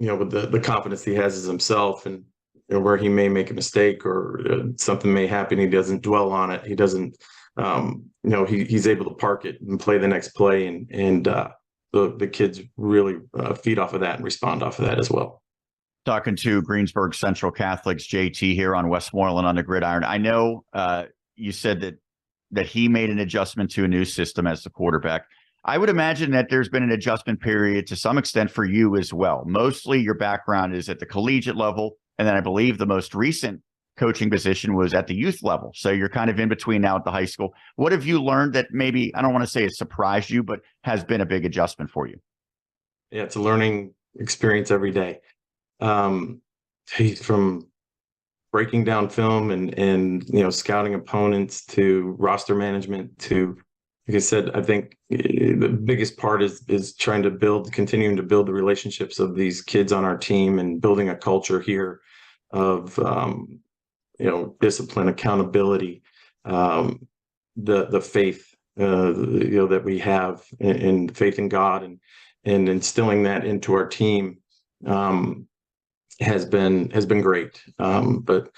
With the confidence he has as himself, and where he may make a mistake or something may happen, he doesn't dwell on it. He doesn't, he's able to park it and play the next play, and the kids really feed off of that and respond off of that as well. Talking to Greensburg Central Catholic's JT here on Westmoreland on the Gridiron. I know you said that he made an adjustment to a new system as the quarterback. I would imagine that there's been an adjustment period to some extent for you as well. Mostly your background is at the collegiate level, and then I believe the most recent coaching position was at the youth level. So you're kind of in between now at the high school. What have you learned that maybe, I don't want to say it surprised you, but has been a big adjustment for you? Yeah, it's a learning experience every day. From breaking down film and scouting opponents to roster management to, like I said, I think the biggest part is continuing to build the relationships of these kids on our team and building a culture here of, discipline, accountability, the faith, that we have, and faith in God, and instilling that into our team has been great. But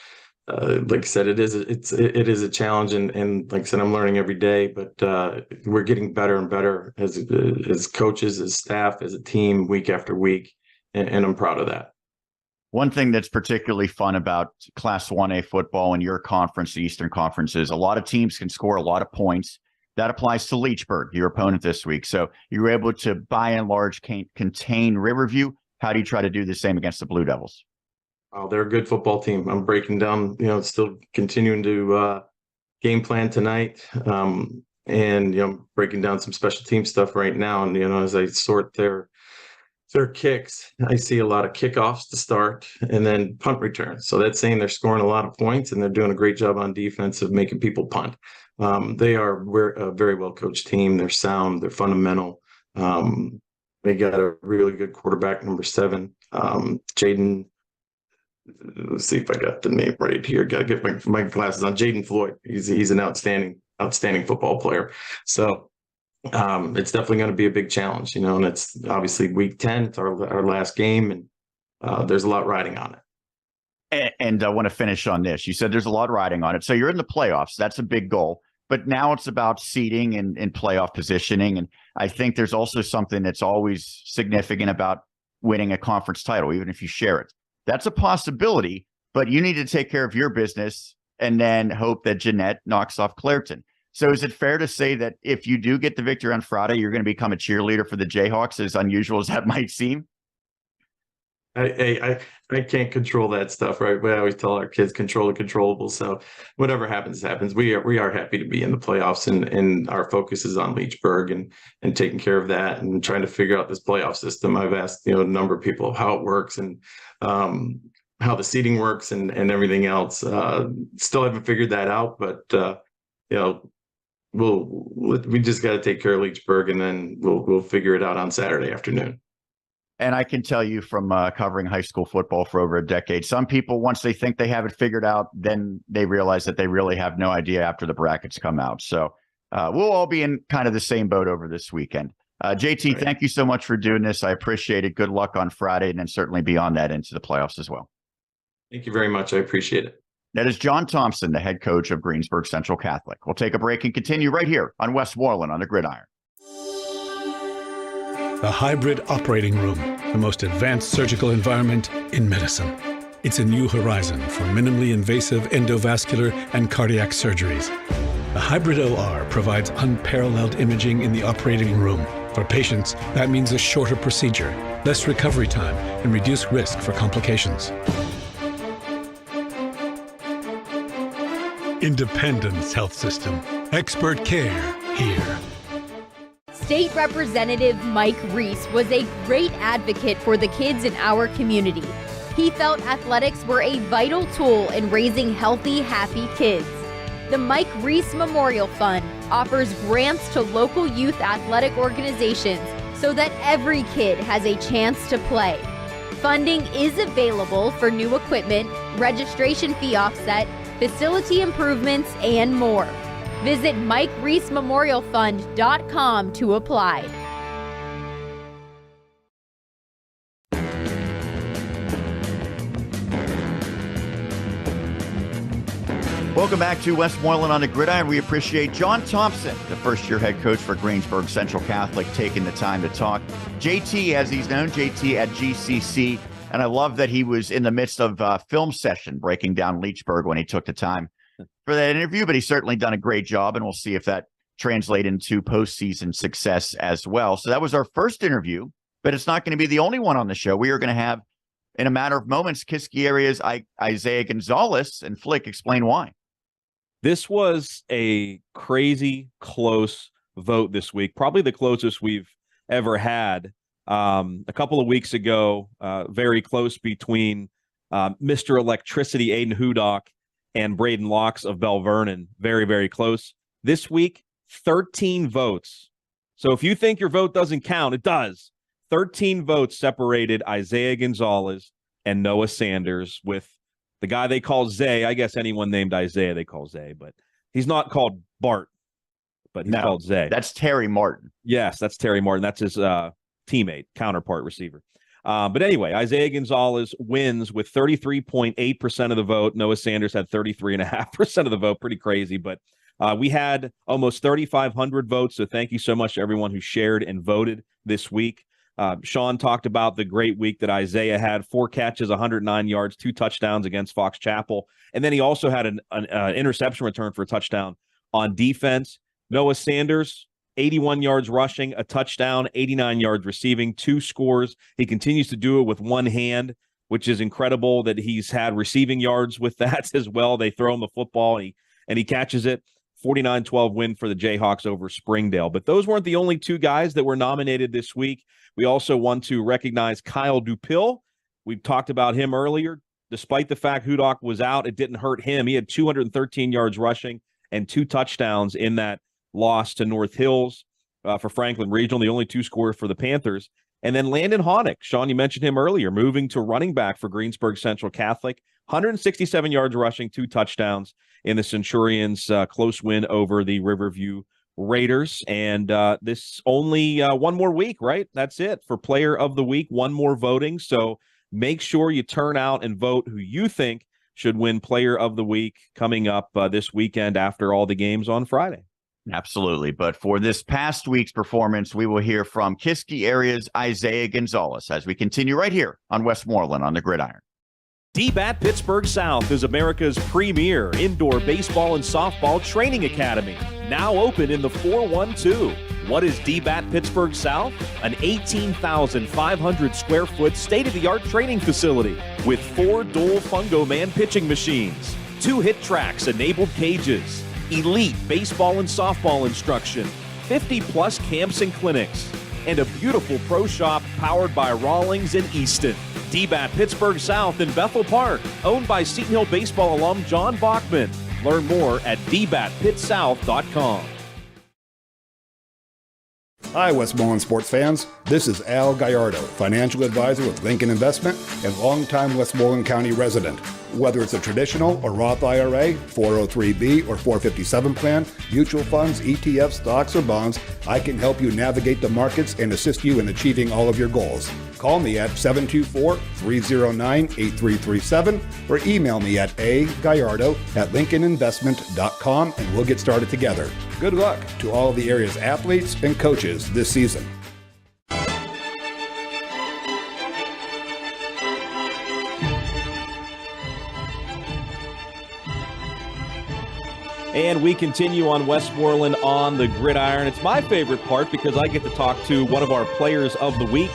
like I said, it is a challenge, and like I said, I'm learning every day. But we're getting better and better as coaches, as staff, as a team, week after week, and I'm proud of that. One thing that's particularly fun about Class 1A football in your conference, the Eastern Conference, is a lot of teams can score a lot of points. That applies to Leechburg, your opponent this week. So you were able to, by and large, contain Riverview. How do you try to do the same against the Blue Devils? Oh, they're a good football team. I'm breaking down, still continuing to game plan tonight, and breaking down some special team stuff right now. And as I sort their kicks, I see a lot of kickoffs to start and then punt returns. So that's saying they're scoring a lot of points and they're doing a great job on defense of making people punt. They are a very well coached team. They're sound. They're fundamental. They got a really good quarterback, number 7, Jaden. Let's see if I got the name right here. Got to get my glasses on. Jaden Floyd. He's an outstanding football player. So it's definitely going to be a big challenge, and it's obviously week 10. It's our last game, and there's a lot riding on it. And I want to finish on this. You said there's a lot riding on it. So you're in the playoffs. That's a big goal. But now it's about seeding and playoff positioning. And I think there's also something that's always significant about winning a conference title, even if you share it. That's a possibility, but you need to take care of your business and then hope that Jeanette knocks off Clairton. So is it fair to say that if you do get the victory on Friday, you're going to become a cheerleader for the Jayhawks, as unusual as that might seem? I can't control that stuff, right? We always tell our kids control the controllables. So whatever happens. We are happy to be in the playoffs, and our focus is on Leechburg and taking care of that and trying to figure out this playoff system. I've asked a number of people how it works and how the seating works and everything else. Still haven't figured that out, but we just got to take care of Leechburg, and then we'll figure it out on Saturday afternoon. And I can tell you from covering high school football for over a decade, some people, once they think they have it figured out, then they realize that they really have no idea after the brackets come out. So we'll all be in kind of the same boat over this weekend. JT, Right. Thank you so much for doing this. I appreciate it. Good luck on Friday, and then certainly beyond that into the playoffs as well. Thank you very much. I appreciate it. That is John Thompson, the head coach of Greensburg Central Catholic. We'll take a break and continue right here on Westmoreland on the Gridiron. The hybrid operating room, the most advanced surgical environment in medicine. It's a new horizon for minimally invasive endovascular and cardiac surgeries. The hybrid OR provides unparalleled imaging in the operating room. For patients, that means a shorter procedure, less recovery time, and reduced risk for complications. Independence Health System. Expert care here. State Representative Mike Reese was a great advocate for the kids in our community. He felt athletics were a vital tool in raising healthy, happy kids. The Mike Reese Memorial Fund offers grants to local youth athletic organizations so that every kid has a chance to play. Funding is available for new equipment, registration fee offset, facility improvements, and more. Visit MikeReeseMemorialFund.com to apply. Welcome back to Westmoreland on the Gridiron. We appreciate John Thompson, the first-year head coach for Greensburg Central Catholic, taking the time to talk. JT, as he's known, JT at GCC, and I love that he was in the midst of a film session breaking down Leechburg when he took the time for that interview, but he's certainly done a great job, and we'll see if that translates into postseason success as well. So that was our first interview, but it's not going to be the only one on the show. We are going to have, in a matter of moments, Kiski area's Isaiah Gonzalez, and Flick, explain why. This was a crazy close vote this week, probably the closest we've ever had. A couple of weeks ago, very close between Mr. Electricity Aiden Hudock and Braden Locks of Bell Vernon. Very, very close. This week, 13 votes. So if you think your vote doesn't count, it does. 13 votes separated Isaiah Gonzalez and Noah Sanders, with the guy they call Zay. I guess anyone named Isaiah they call Zay, but he's not called Bart, but he's called Zay. That's Terry Martin. Yes, that's Terry Martin. That's his teammate, counterpart receiver. But anyway, Isaiah Gonzalez wins with 33.8% of the vote. Noah Sanders had 33.5% of the vote. Pretty crazy, but we had almost 3,500 votes, so thank you so much to everyone who shared and voted this week. Sean talked about the great week that Isaiah had: 4 catches, 109 yards, 2 touchdowns against Fox Chapel. And then he also had an interception return for a touchdown on defense. Noah Sanders, 81 yards rushing, a touchdown, 89 yards receiving, 2 scores. He continues to do it with one hand, which is incredible that he's had receiving yards with that as well. They throw him the football, and he catches it. 49-12 win for the Jayhawks over Springdale. But those weren't the only 2 guys that were nominated this week. We also want to recognize Kyle Dupill. We've talked about him earlier. Despite the fact Hudock was out, it didn't hurt him. He had 213 yards rushing and 2 touchdowns in that loss to North Hills for Franklin Regional, the only 2 scorers for the Panthers. And then Landon Honick, Sean, you mentioned him earlier, moving to running back for Greensburg Central Catholic, 167 yards rushing, 2 touchdowns in the Centurions' close win over the Riverview Raiders. And this only 1 more week, right? That's it for Player of the Week, 1 more voting. So make sure you turn out and vote who you think should win Player of the Week coming up this weekend after all the games on Friday. Absolutely. But for this past week's performance, we will hear from Kiski area's Isaiah Gonzalez as we continue right here on Westmoreland on the Gridiron. DBAT Pittsburgh South is America's premier indoor baseball and softball training academy, now open in the 412. What is DBAT Pittsburgh South? An 18,500 square foot state-of-the-art training facility with 4 dual Fungo Man pitching machines, 2 hit tracks, enabled cages, elite baseball and softball instruction, 50-plus camps and clinics, and a beautiful pro shop powered by Rawlings and Easton. DBAT Pittsburgh South in Bethel Park, owned by Seton Hill baseball alum John Bachman. Learn more at dbatpitsouth.com. Hi, Westmoreland sports fans. This is Al Gallardo, financial advisor with Lincoln Investment and longtime Westmoreland County resident. Whether it's a traditional or Roth IRA, 403B or 457 plan, mutual funds, ETFs, stocks, or bonds, I can help you navigate the markets and assist you in achieving all of your goals. Call me at 724-309-8337 or email me at agallardo@lincolninvestment.com and we'll get started together. Good luck to all of the area's athletes and coaches this season. And we continue on Westmoreland on the Gridiron. It's my favorite part because I get to talk to one of our players of the week.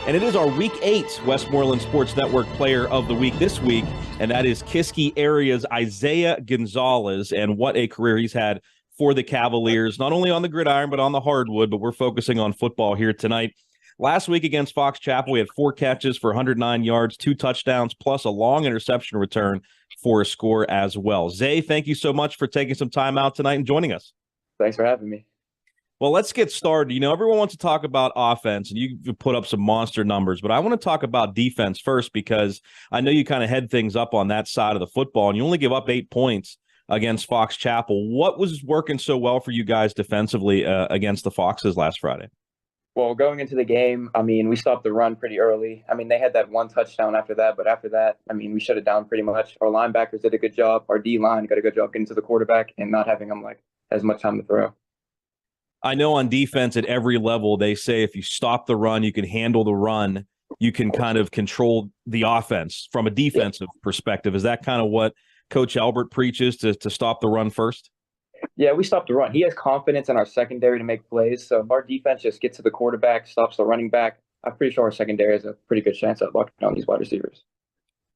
And it is our Week 8 Westmoreland Sports Network Player of the Week this week. And that is Kiski area's Isaiah Gonzalez. And what a career he's had for the Cavaliers, not only on the gridiron, but on the hardwood. But we're focusing on football here tonight. Last week against Fox Chapel, we had 4 catches for 109 yards, 2 touchdowns, plus a long interception return for a score as well. Zay, thank you so much for taking some time out tonight and joining us. Thanks for having me. Well, let's get started. You know, everyone wants to talk about offense, and you put up some monster numbers, but I want to talk about defense first because I know you kind of head things up on that side of the football, and you only give up 8 points against Fox Chapel. What was working so well for you guys defensively against the Foxes last Friday? Well, going into the game, I mean, we stopped the run pretty early. I mean, they had that 1 touchdown after that, but after that, I mean, we shut it down pretty much. Our linebackers did a good job. Our D-line got a good job getting to the quarterback and not having him, as much time to throw. I know on defense at every level, they say if you stop the run, you can handle the run, you can kind of control the offense from a defensive perspective. Is that kind of what Coach Albert preaches, to stop the run first? Yeah, we stopped the run. He has confidence in our secondary to make plays. So if our defense just gets to the quarterback, stops the running back, I'm pretty sure our secondary has a pretty good chance at locking down these wide receivers.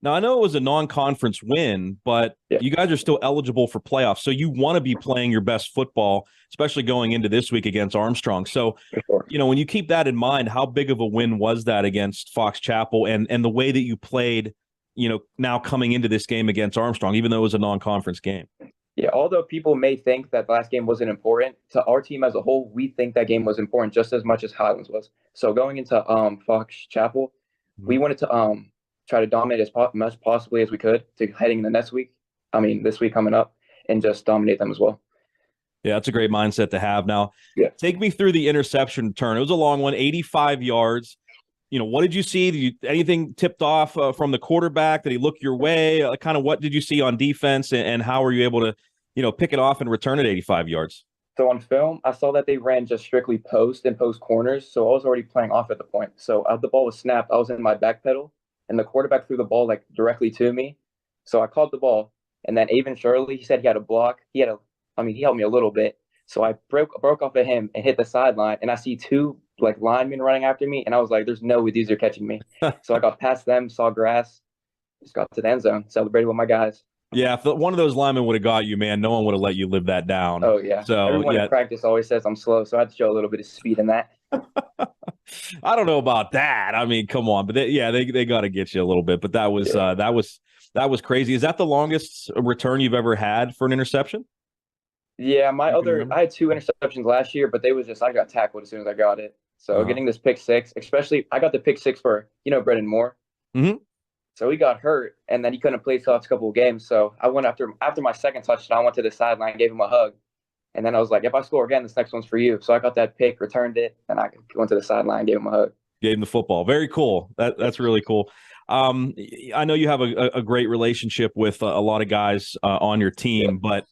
Now, I know it was a non-conference win, but you guys are still eligible for playoffs. So you want to be playing your best football, especially going into this week against Armstrong. So, you know, when you keep that in mind, how big of a win was that against Fox Chapel and the way that you played, you know, now coming into this game against Armstrong, even though it was a non-conference game? Yeah, although people may think that the last game wasn't important, to our team as a whole, we think that game was important just as much as Highlands was. So going into Fox Chapel, we wanted to try to dominate as much possibly as we could to heading into this week coming up, and just dominate them as well. Yeah, that's a great mindset to have. Now, take me through the interception return. It was a long one, 85 yards. what did you see? Anything tipped off from the quarterback? Did he look your way? Kind of what did you see on defense, and how were you able to, pick it off and return it 85 yards? So on film, I saw that they ran just strictly post and post corners. So I was already playing off at the point. So as the ball was snapped, I was in my back pedal, and the quarterback threw the ball like directly to me. So I caught the ball, and then Avon Shirley, he said he had a block. He helped me a little bit. So I broke off of him and hit the sideline, and I see two like linemen running after me, and I was like, "There's no way these are catching me." So I got past them, saw grass, just got to the end zone, celebrated with my guys. Yeah, if one of those linemen would have got you, man, no one would have let you live that down. Oh yeah. So everyone in practice always says I'm slow, so I had to show a little bit of speed in that. I don't know about that. I mean, come on, but they got to get you a little bit. But that was crazy. Is that the longest return you've ever had for an interception? Yeah, I had 2 interceptions last year, but I got tackled as soon as I got it. So getting this pick six, especially I got the pick six for Brendan Moore. Mm-hmm. So he got hurt, and then he couldn't play the last couple of games. So I went after my second touchdown. I went to the sideline, gave him a hug, and then I was like, "If I score again, this next one's for you." So I got that pick, returned it, and I went to the sideline, gave him a hug. Gave him the football. Very cool. That's really cool. I know you have a great relationship with a lot of guys on your team, but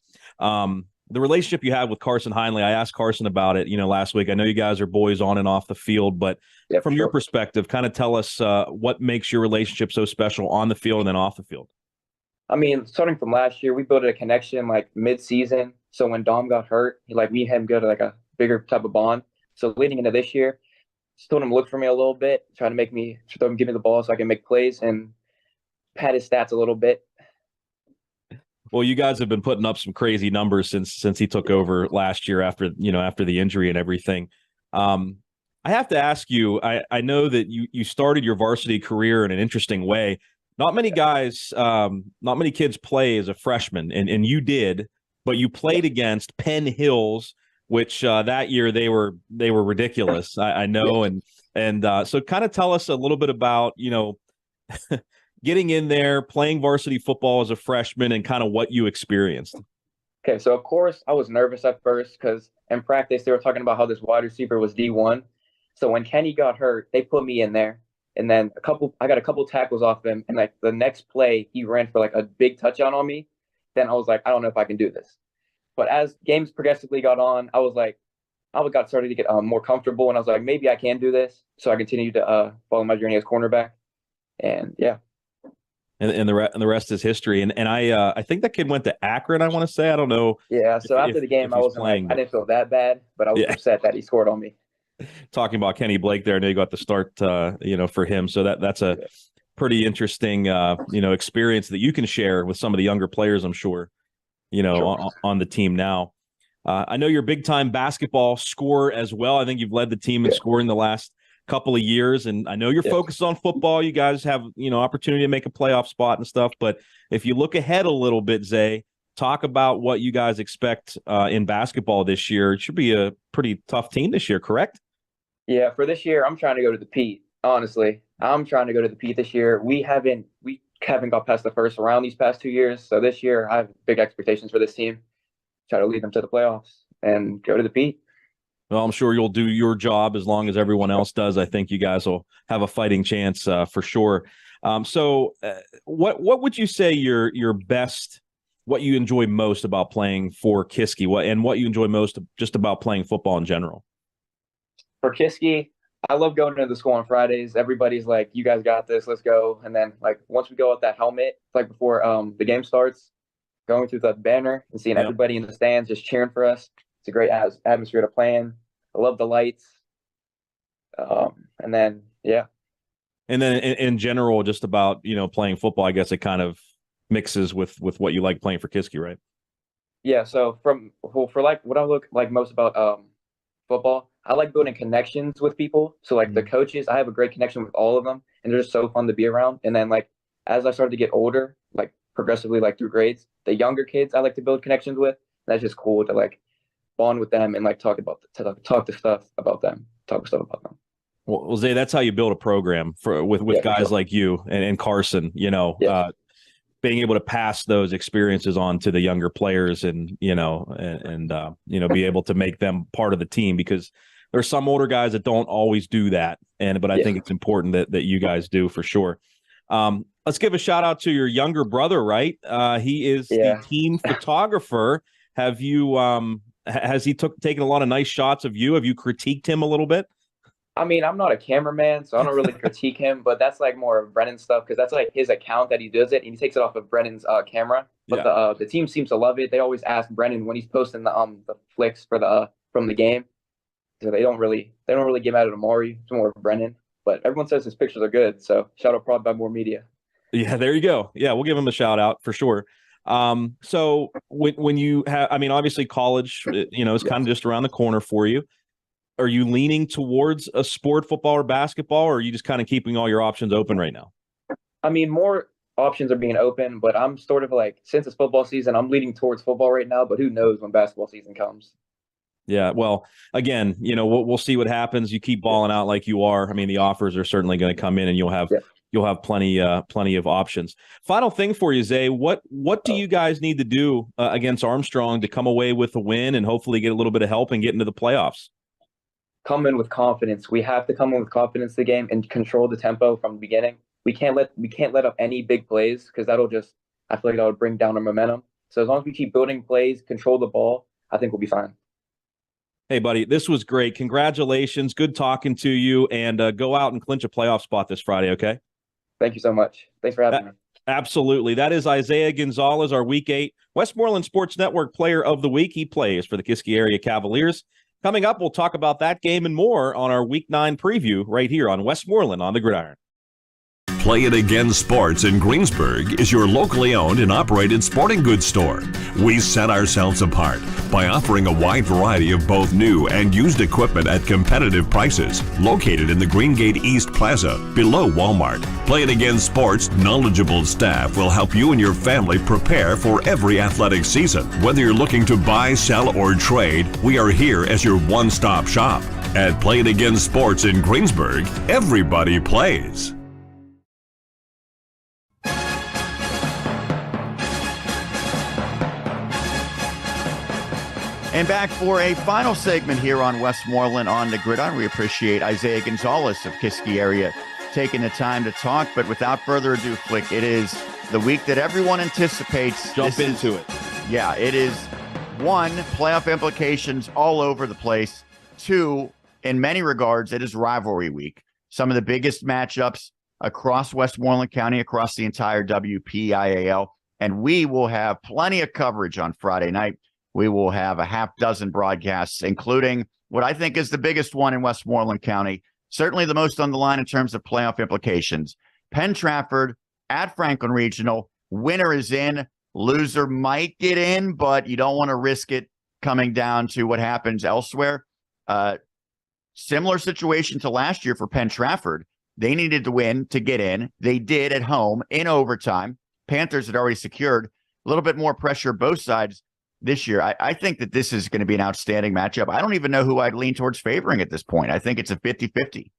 the relationship you have with Carson Heinley, I asked Carson about it, last week. I know you guys are boys on and off the field, but from your perspective, kind of tell us what makes your relationship so special on the field and then off the field. I mean, starting from last year, we built a connection like mid-season. So when Dom got hurt, me and him got like a bigger type of bond. So leading into this year, just told him to look for me a little bit, trying to give me the ball so I can make plays and pad his stats a little bit. Well, you guys have been putting up some crazy numbers since he took over last year after the injury and everything. I have to ask you, I know that you started your varsity career in an interesting way. Not many guys, not many kids play as a freshman, and you did, but you played against Penn Hills, which that year they were ridiculous. I know, and so kind of tell us a little bit about getting in there, playing varsity football as a freshman, and kind of what you experienced. Okay, so of course I was nervous at first because in practice they were talking about how this wide receiver was D1. So when Kenny got hurt, they put me in there, and then I got a couple tackles off him, and like the next play he ran for like a big touchdown on me. Then I was like, I don't know if I can do this. But as games progressively got on, I got started to get more comfortable, and I was like, maybe I can do this. So I continued to follow my journey as cornerback, and yeah. And the rest is history. And I think that kid went to Akron, I want to say. I don't know. Yeah, so after the game, I didn't feel that bad, but I was upset that he scored on me. Talking about Kenny Blake there, I know you got the start, for him. So that's a pretty interesting, experience that you can share with some of the younger players, I'm sure, on the team now. I know you're a big-time basketball scorer as well. I think you've led the team in scoring the last couple of years, and I know you're focused on football. You guys have opportunity to make a playoff spot and stuff, but if you look ahead a little bit, Zay, talk about what you guys expect in basketball this year. It should be a pretty tough team this year, correct? Yeah, for this year I'm trying to go to the Pete. Honestly, I'm trying to go to the Pete this year. We haven't got past the first round these past 2 years, so this year I have big expectations for this team. Try to lead them to the playoffs and go to the Pete. Well, I'm sure you'll do your job as long as everyone else does. I think you guys will have a fighting chance for sure. So what would you say your best, what you enjoy most about playing for Kiski, what you enjoy most just about playing football in general? For Kiski, I love going to the school on Fridays. Everybody's like, you guys got this, let's go. And then like once we go out that helmet, like before the game starts, going through the banner and seeing everybody in the stands just cheering for us. It's a great atmosphere to play in. I love the lights. And then, yeah. And then in general, just about, playing football, I guess it kind of mixes with what you like playing for Kiski, right? Yeah. So for like what I look like most about football, I like building connections with people. So like the coaches, I have a great connection with all of them, and they're just so fun to be around. And then like as I started to get older, like progressively like through grades, the younger kids I like to build connections with. That's just cool to like bond with them and like talk stuff about them. Well, Zay, that's how you build a program with guys like you and Carson, being able to pass those experiences on to the younger players and be able to make them part of the team, because there's some older guys that don't always do that. But I think it's important that you guys do for sure. Let's give a shout out to your younger brother, right? He is the team photographer. Have you, has he taken a lot of nice shots of you? Have you critiqued him a little bit? I mean, I'm not a cameraman, so I don't really critique him, but that's like more of Brennan's stuff because that's like his account that he does it, and he takes it off of Brennan's camera. But the team seems to love it. They always ask Brennan when he's posting the flicks for from the game. So they don't really get mad at Amari. It's more of Brennan. But everyone says his pictures are good, so shout out Prod by More Media. Yeah, there you go. Yeah, we'll give him a shout out for sure. So when you have, I mean, obviously college, is kind of just around the corner for you. Are you leaning towards a sport, football or basketball, or are you just kind of keeping all your options open right now? I mean, more options are being open, but I'm sort of like, since it's football season, I'm leaning towards football right now, but who knows when basketball season comes. Yeah, well, again, we'll see what happens. You keep balling out like you are. I mean, the offers are certainly going to come in, and you'll have plenty of options. Final thing for you, Zay. What do you guys need to do against Armstrong to come away with a win and hopefully get a little bit of help and get into the playoffs? Come in with confidence. We have to come in with confidence the game and control the tempo from the beginning. We can't let up any big plays because I feel like that would bring down our momentum. So as long as we keep building plays, control the ball, I think we'll be fine. Hey, buddy, this was great. Congratulations. Good talking to you, and go out and clinch a playoff spot this Friday, okay? Thank you so much. Thanks for having me. Absolutely. That is Isaiah Gonzalez, our Week 8 Westmoreland Sports Network Player of the Week. He plays for the Kiski Area Cavaliers. Coming up, we'll talk about that game and more on our Week 9 preview right here on Westmoreland on the Gridiron. Play It Again Sports in Greensburg is your locally owned and operated sporting goods store. We set ourselves apart by offering a wide variety of both new and used equipment at competitive prices, located in the Greengate East Plaza below Walmart. Play It Again Sports' knowledgeable staff will help you and your family prepare for every athletic season. Whether you're looking to buy, sell, or trade, we are here as your one-stop shop. At Play It Again Sports in Greensburg, everybody plays. And back for a final segment here on Westmoreland on the Gridiron. We appreciate Isaiah Gonzalez of Kiski area taking the time to talk. But without further ado, Flick, it is the week that everyone anticipates. Jump into it. Yeah, it is 1, playoff implications all over the place. 2, in many regards, it is rivalry week. Some of the biggest matchups across Westmoreland County, across the entire WPIAL. And we will have plenty of coverage on Friday night. We will have a half dozen broadcasts, including what I think is the biggest one in Westmoreland County, certainly the most on the line in terms of playoff implications. Penn Trafford at Franklin Regional. Winner is in. Loser might get in, but you don't want to risk it coming down to what happens elsewhere. Similar situation to last year for Penn Trafford. They needed to win to get in. They did at home in overtime. Panthers had already secured a little bit more pressure both sides this year. I think that this is going to be an outstanding matchup. I don't even know who I'd lean towards favoring at this point. I think it's a 50-50.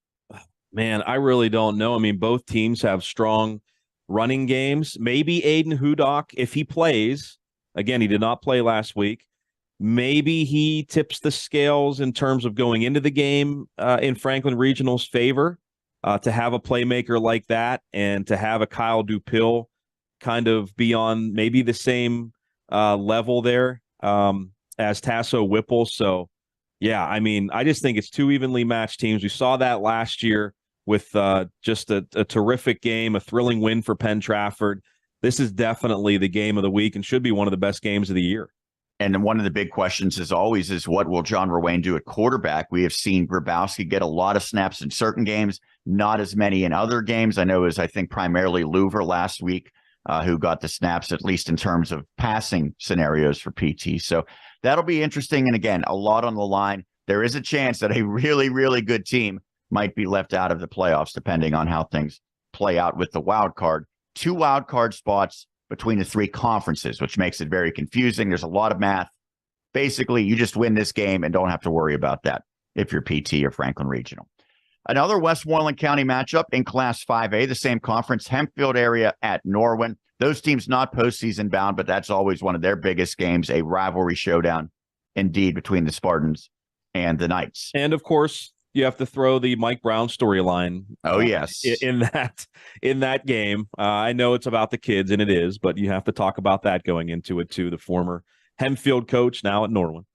Man, I really don't know. I mean, both teams have strong running games. Maybe Aiden Hudock, if he plays, again, he did not play last week, maybe he tips the scales in terms of going into the game in Franklin Regional's favor, to have a playmaker like that and to have a Kyle Dupill kind of be on maybe the same level there as Tasso Whipple. So, yeah, I mean, I just think it's two evenly matched teams. We saw that last year with just a terrific game, a thrilling win for Penn Trafford. This is definitely the game of the week and should be one of the best games of the year. And one of the big questions, as always, is what will John Rowane do at quarterback? We have seen Grabowski get a lot of snaps in certain games, not as many in other games. I know it was, I think, primarily Louver last week who got the snaps, at least in terms of passing scenarios for PT. So that'll be interesting. And again, a lot on the line. There is a chance that a really, really good team might be left out of the playoffs, depending on how things play out with the wild card. 2 wild card spots between the 3 conferences, which makes it very confusing. There's a lot of math. Basically, you just win this game and don't have to worry about that if you're PT or Franklin Regional. Another Westmoreland County matchup in Class 5A, the same conference, Hempfield area at Norwin. Those teams not postseason bound, but that's always one of their biggest games, a rivalry showdown indeed between the Spartans and the Knights. And of course, you have to throw the Mike Brown storyline. Oh, yes. In that game. I know it's about the kids, and it is, but you have to talk about that going into it too. The former Hempfield coach, now at Norwin.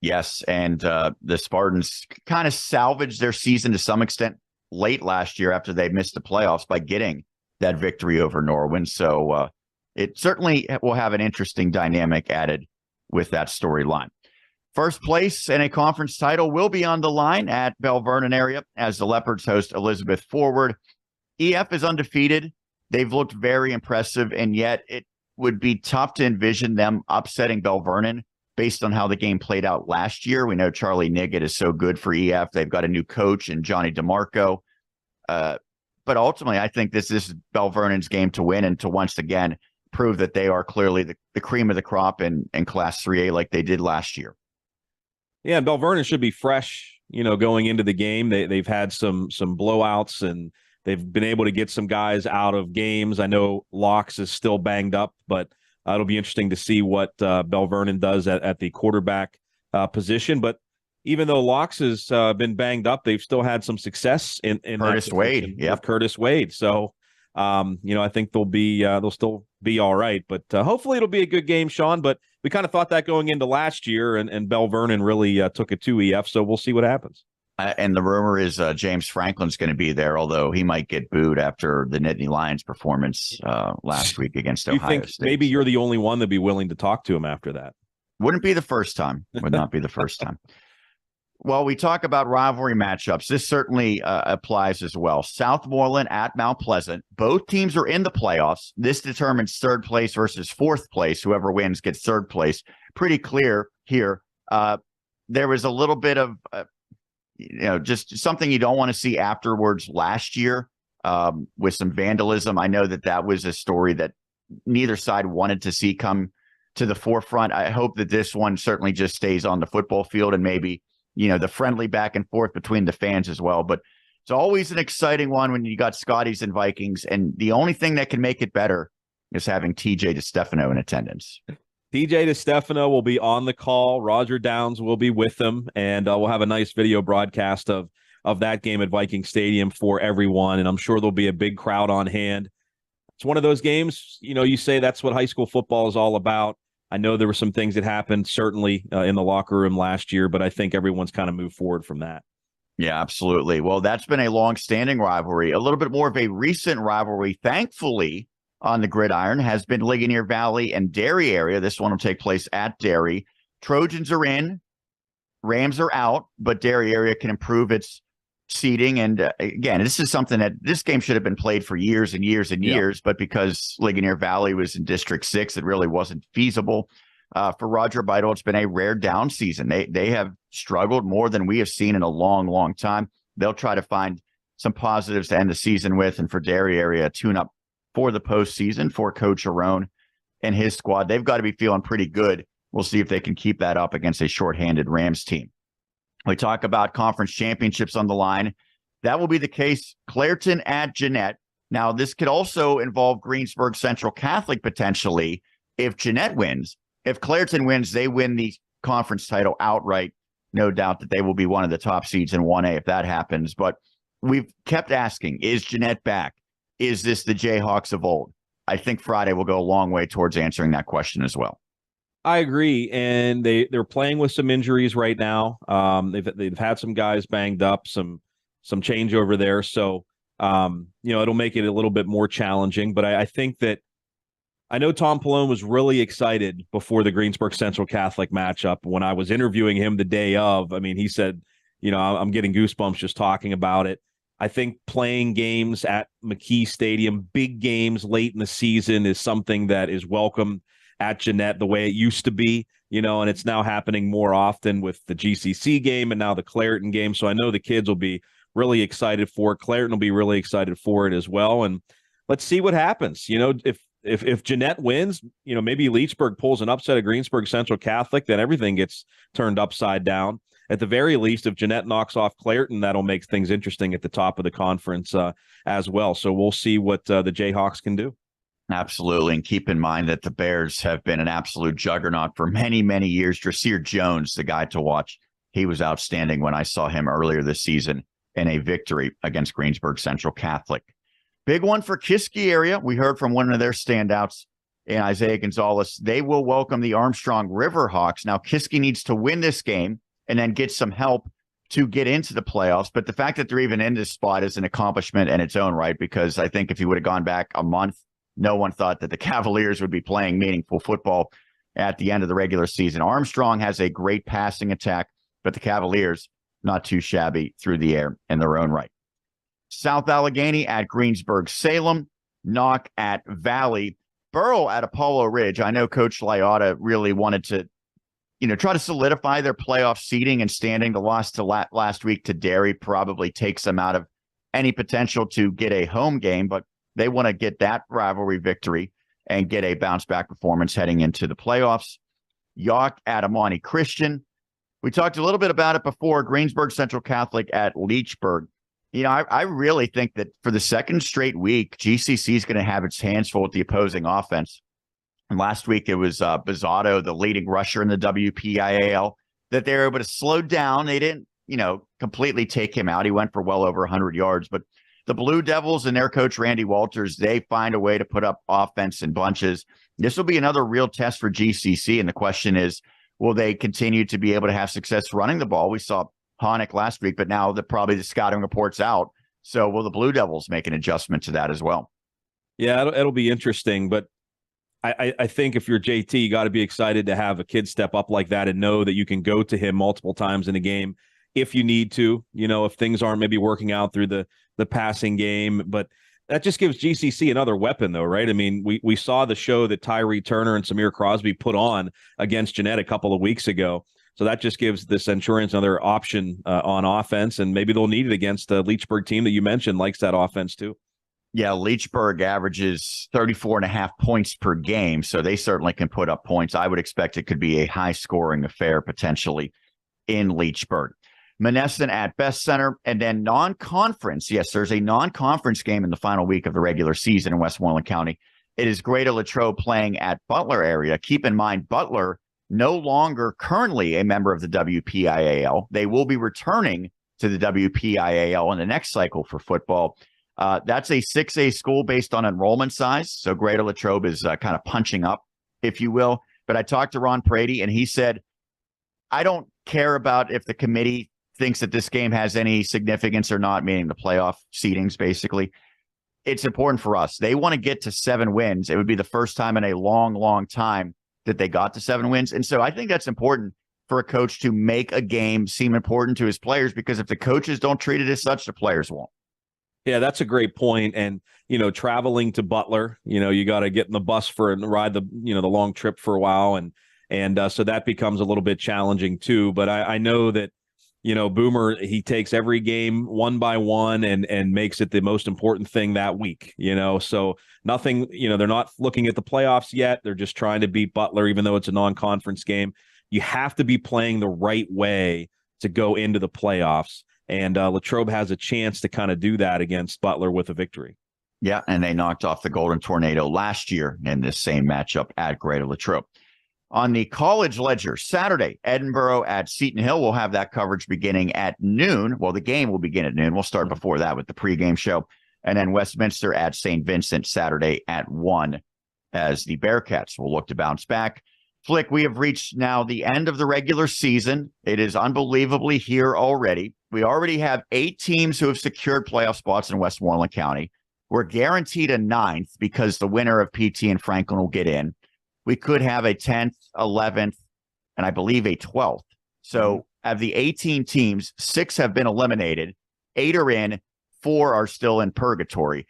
Yes, and the Spartans kind of salvaged their season to some extent late last year after they missed the playoffs by getting that victory over Norwin. So it certainly will have an interesting dynamic added with that storyline. First place in a conference title will be on the line at Bell Vernon area as the Leopards host Elizabeth Forward. EF is undefeated. They've looked very impressive, and yet it would be tough to envision them upsetting Bell Vernon based on how the game played out last year. We know Charlie Niggett is so good for EF. They've got a new coach in Johnny DeMarco. But ultimately, I think this is Bell Vernon's game to win and to once again prove that they are clearly the cream of the crop in Class 3A like they did last year. Yeah, Bell Vernon should be fresh, going into the game. They've had some blowouts, and they've been able to get some guys out of games. I know Locks is still banged up, but it'll be interesting to see what Bell Vernon does at the quarterback position. But even though Locks has been banged up, they've still had some success in Curtis Wade. Yeah, Curtis Wade. So, I think they'll still be all right. But hopefully it'll be a good game, Sean. But we kind of thought that going into last year, and Bell Vernon really took it to EF. So we'll see what happens. And the rumor is James Franklin's going to be there, although he might get booed after the Nittany Lions performance last week against Ohio State. Maybe you're the only one that'd be willing to talk to him after that. Wouldn't be the first time. Would not be the first time. Well, we talk about rivalry matchups. This certainly applies as well. Southmoreland at Mount Pleasant. Both teams are in the playoffs. This determines third place versus fourth place. Whoever wins gets third place. Pretty clear here. There was a little bit of, just something you don't want to see afterwards last year with some vandalism. I know that was a story that neither side wanted to see come to the forefront. I hope that this one certainly just stays on the football field and maybe the friendly back and forth between the fans as well. But it's always an exciting one when you got Scotties and Vikings. And the only thing that can make it better is having TJ DeStefano in attendance. TJ DeStefano will be on the call. Roger Downs will be with them. And we'll have a nice video broadcast of that game at Viking Stadium for everyone. And I'm sure there'll be a big crowd on hand. It's one of those games, you say that's what high school football is all about. I know there were some things that happened certainly in the locker room last year, but I think everyone's kind of moved forward from that. Yeah, absolutely. Well, that's been a long-standing rivalry. A little bit more of a recent rivalry, thankfully, on the Gridiron has been Ligonier Valley and Derry area. This one will take place at Derry. Trojans are in, Rams are out, but Derry area can improve its seeding. And again, this is something that this game should have been played for years and years and years, but because Ligonier Valley was in District 6, it really wasn't feasible. For Roger Beidel, it's been a rare down season. They have struggled more than we have seen in a long, long time. They'll try to find some positives to end the season with, and for Derry area, a tune-up for the postseason for Coach Arone and his squad. They've got to be feeling pretty good. We'll see if they can keep that up against a shorthanded Rams team. We talk about conference championships on the line. That will be the case. Clairton at Jeanette. Now, this could also involve Greensburg Central Catholic potentially if Jeanette wins. If Clairton wins, they win the conference title outright. No doubt that they will be one of the top seeds in 1A if that happens. But we've kept asking, is Jeanette back? Is this the Jayhawks of old? I think Friday will go a long way towards answering that question as well. I agree, and they're playing with some injuries right now. They've had some guys banged up, some changeover there, so it'll make it a little bit more challenging. But I think that I know Tom Pallone was really excited before the Greensburg Central Catholic matchup. When I was interviewing him the day of, he said, I'm getting goosebumps just talking about it. I think playing games at McKee Stadium, big games late in the season, is something that is welcome at Jeanette the way it used to be, and it's now happening more often with the GCC game and now the Clairton game. So I know the kids will be really excited for it. Clairton will be really excited for it as well. And let's see what happens. If Jeanette wins, maybe Leechburg pulls an upset of Greensburg Central Catholic, then everything gets turned upside down. At the very least, if Jeanette knocks off Clairton, that'll make things interesting at the top of the conference as well. So we'll see what the Jayhawks can do. Absolutely. And keep in mind that the Bears have been an absolute juggernaut for many, many years. Drasir Jones, the guy to watch He was outstanding when I saw him earlier this season in a victory against Greensburg Central Catholic. Big one for Kiski area. We heard from one of their standouts in Isaiah Gonzalez. They will welcome the Armstrong Riverhawks. Now, Kiski needs to win this game and then get some help to get into the playoffs. But the fact that they're even in this spot is an accomplishment in its own right, because I think if you would have gone back a month, no one thought that the Cavaliers would be playing meaningful football at the end of the regular season. Armstrong has a great passing attack, but the Cavaliers, not too shabby through the air in their own right. South Allegheny at Greensburg Salem, Knock at Valley, Burrow at Apollo Ridge. I know Coach Liotta really wanted to, try to solidify their playoff seeding and standing. The loss to last week to Derry probably takes them out of any potential to get a home game, but they want to get that rivalry victory and get a bounce-back performance heading into the playoffs. York at Amani Christian. We talked a little bit about it before. Greensburg Central Catholic at Leechburg. I really think that for the second straight week, GCC is going to have its hands full with the opposing offense. And last week it was Bizzotto, the leading rusher in the WPIAL, that they were able to slow down. They didn't, completely take him out. He went for well over 100 yards. But the Blue Devils and their coach, Randy Walters, they find a way to put up offense in bunches. This will be another real test for GCC. And the question is, will they continue to be able to have success running the ball? We saw Honick last week, but now probably the scouting report's out. So will the Blue Devils make an adjustment to that as well? Yeah, it'll be interesting. But I think if you're JT, you got to be excited to have a kid step up like that and know that you can go to him multiple times in a game if you need to, if things aren't maybe working out through the passing game. But that just gives GCC another weapon, though, right? I mean, we saw the show that Tyree Turner and Samir Crosby put on against Jeanette a couple of weeks ago. So that just gives the Centurions another option on offense, and maybe they'll need it against the Leechburg team that you mentioned likes that offense too. Yeah, Leechburg averages 34.5 points per game, so they certainly can put up points. I would expect it could be a high-scoring affair potentially in Leechburg. Monessen at Best Center, and then non-conference. Yes, there's a non-conference game in the final week of the regular season in Westmoreland County. It is Greater Latrobe playing at Butler area. Keep in mind, Butler no longer currently a member of the WPIAL. They will be returning to the WPIAL in the next cycle for football. That's a 6A school based on enrollment size. So Greater Latrobe is kind of punching up, if you will. But I talked to Ron Prady, and he said, I don't care about if the committee thinks that this game has any significance or not, meaning the playoff seedings, basically. It's important for us. They want to get to 7 wins. It would be the first time in a long, long time that they got to 7 wins. And so I think that's important for a coach to make a game seem important to his players, because if the coaches don't treat it as such, the players won't. Yeah, that's a great point. And, traveling to Butler, you got to get in the bus for and ride the long trip for a while. And so that becomes a little bit challenging too. But I know that, Boomer, he takes every game one by one and makes it the most important thing that week, so nothing, they're not looking at the playoffs yet. They're just trying to beat Butler, even though it's a non-conference game. You have to be playing the right way to go into the playoffs. And Latrobe has a chance to kind of do that against Butler with a victory. Yeah, and they knocked off the Golden Tornado last year in this same matchup at Greater Latrobe. On the college ledger, Saturday, Edinburgh at Seton Hill. We'll have that coverage beginning at noon. Well, the game will begin at noon. We'll start before that with the pregame show. And then Westminster at St. Vincent Saturday at 1 as the Bearcats will look to bounce back. Flick, we have reached now the end of the regular season. It is unbelievably here already. We already have 8 teams who have secured playoff spots in Westmoreland County. We're guaranteed a 9th because the winner of PT and Franklin will get in. We could have a 10th, 11th, and I believe a 12th. So of the 18 teams, 6 have been eliminated. 8 are in, 4 are still in purgatory.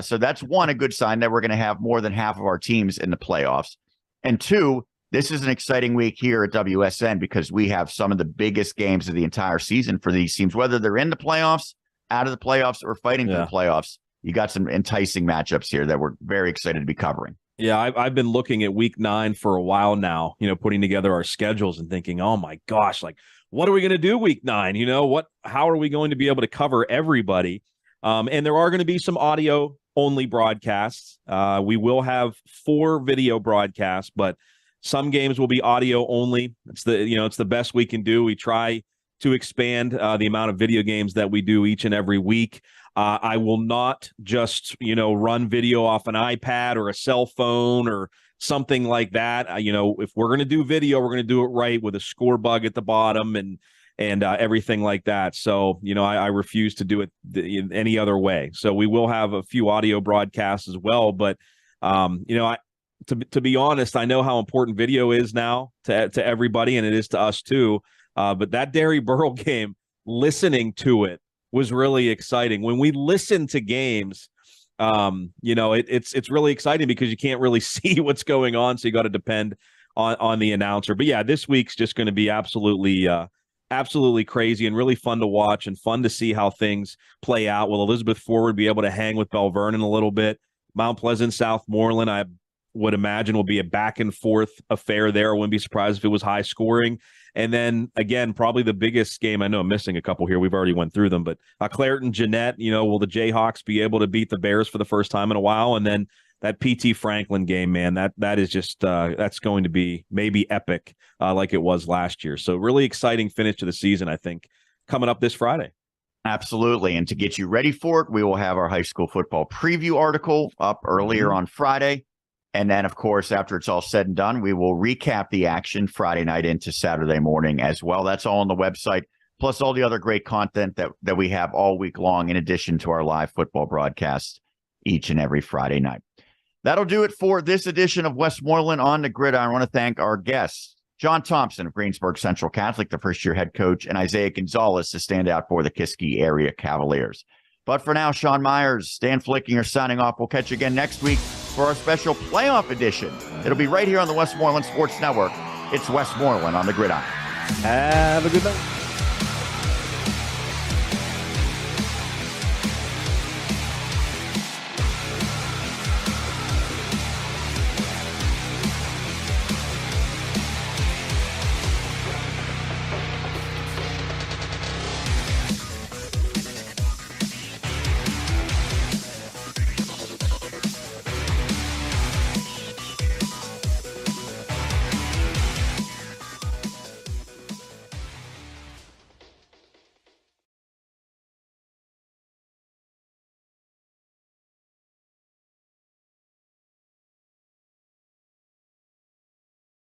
So that's one, a good sign that we're going to have more than half of our teams in the playoffs. And 2, this is an exciting week here at WSN because we have some of the biggest games of the entire season for these teams, whether they're in the playoffs, out of the playoffs, or fighting for the playoffs. You got some enticing matchups here that we're very excited to be covering. Yeah, I've been looking at week 9 for a while now, putting together our schedules and thinking, oh my gosh, like, what are we going to do week 9? How are we going to be able to cover everybody? And there are going to be some audio only broadcasts. We will have 4 video broadcasts, but some games will be audio only. It's the best we can do. We try to expand the amount of video games that we do each and every week. I will not just, run video off an iPad or a cell phone or something like that. If we're going to do video, we're going to do it right with a score bug at the bottom and everything like that. So, I refuse to do it in any other way. So we will have a few audio broadcasts as well. But, to be honest, I know how important video is now to everybody, and it is to us too. But that Derry Burrell game, listening to it was really exciting. When we listen to games, it's really exciting because you can't really see what's going on. So you got to depend on the announcer. But yeah, this week's just going to be absolutely crazy and really fun to watch and fun to see how things play out. Will Elizabeth Forward be able to hang with Bell Vernon a little bit? Mount Pleasant, Southmoreland, I would imagine will be a back and forth affair there. I wouldn't be surprised if it was high scoring. And then again, probably the biggest game, I know I'm missing a couple here. We've already went through them, but Clareton, Jeanette, will the Jayhawks be able to beat the Bears for the first time in a while? And then that PT Franklin game, man, that is just, that's going to be maybe epic like it was last year. So really exciting finish to the season, I think, coming up this Friday. Absolutely. And to get you ready for it, we will have our high school football preview article up earlier on Friday. And then, of course, after it's all said and done, we will recap the action Friday night into Saturday morning as well. That's all on the website, plus all the other great content that we have all week long, in addition to our live football broadcasts each and every Friday night. That'll do it for this edition of Westmoreland on the Gridiron. I want to thank our guests, John Thompson of Greensburg Central Catholic, the first-year head coach, and Isaiah Gonzalez, the standout for the Kiski area Cavaliers. But for now, Sean Meyers, Dan Flickinger signing off. We'll catch you again next week for our special playoff edition. It'll be right here on the Westmoreland Sports Network. It's Westmoreland on the Gridiron. Have a good night.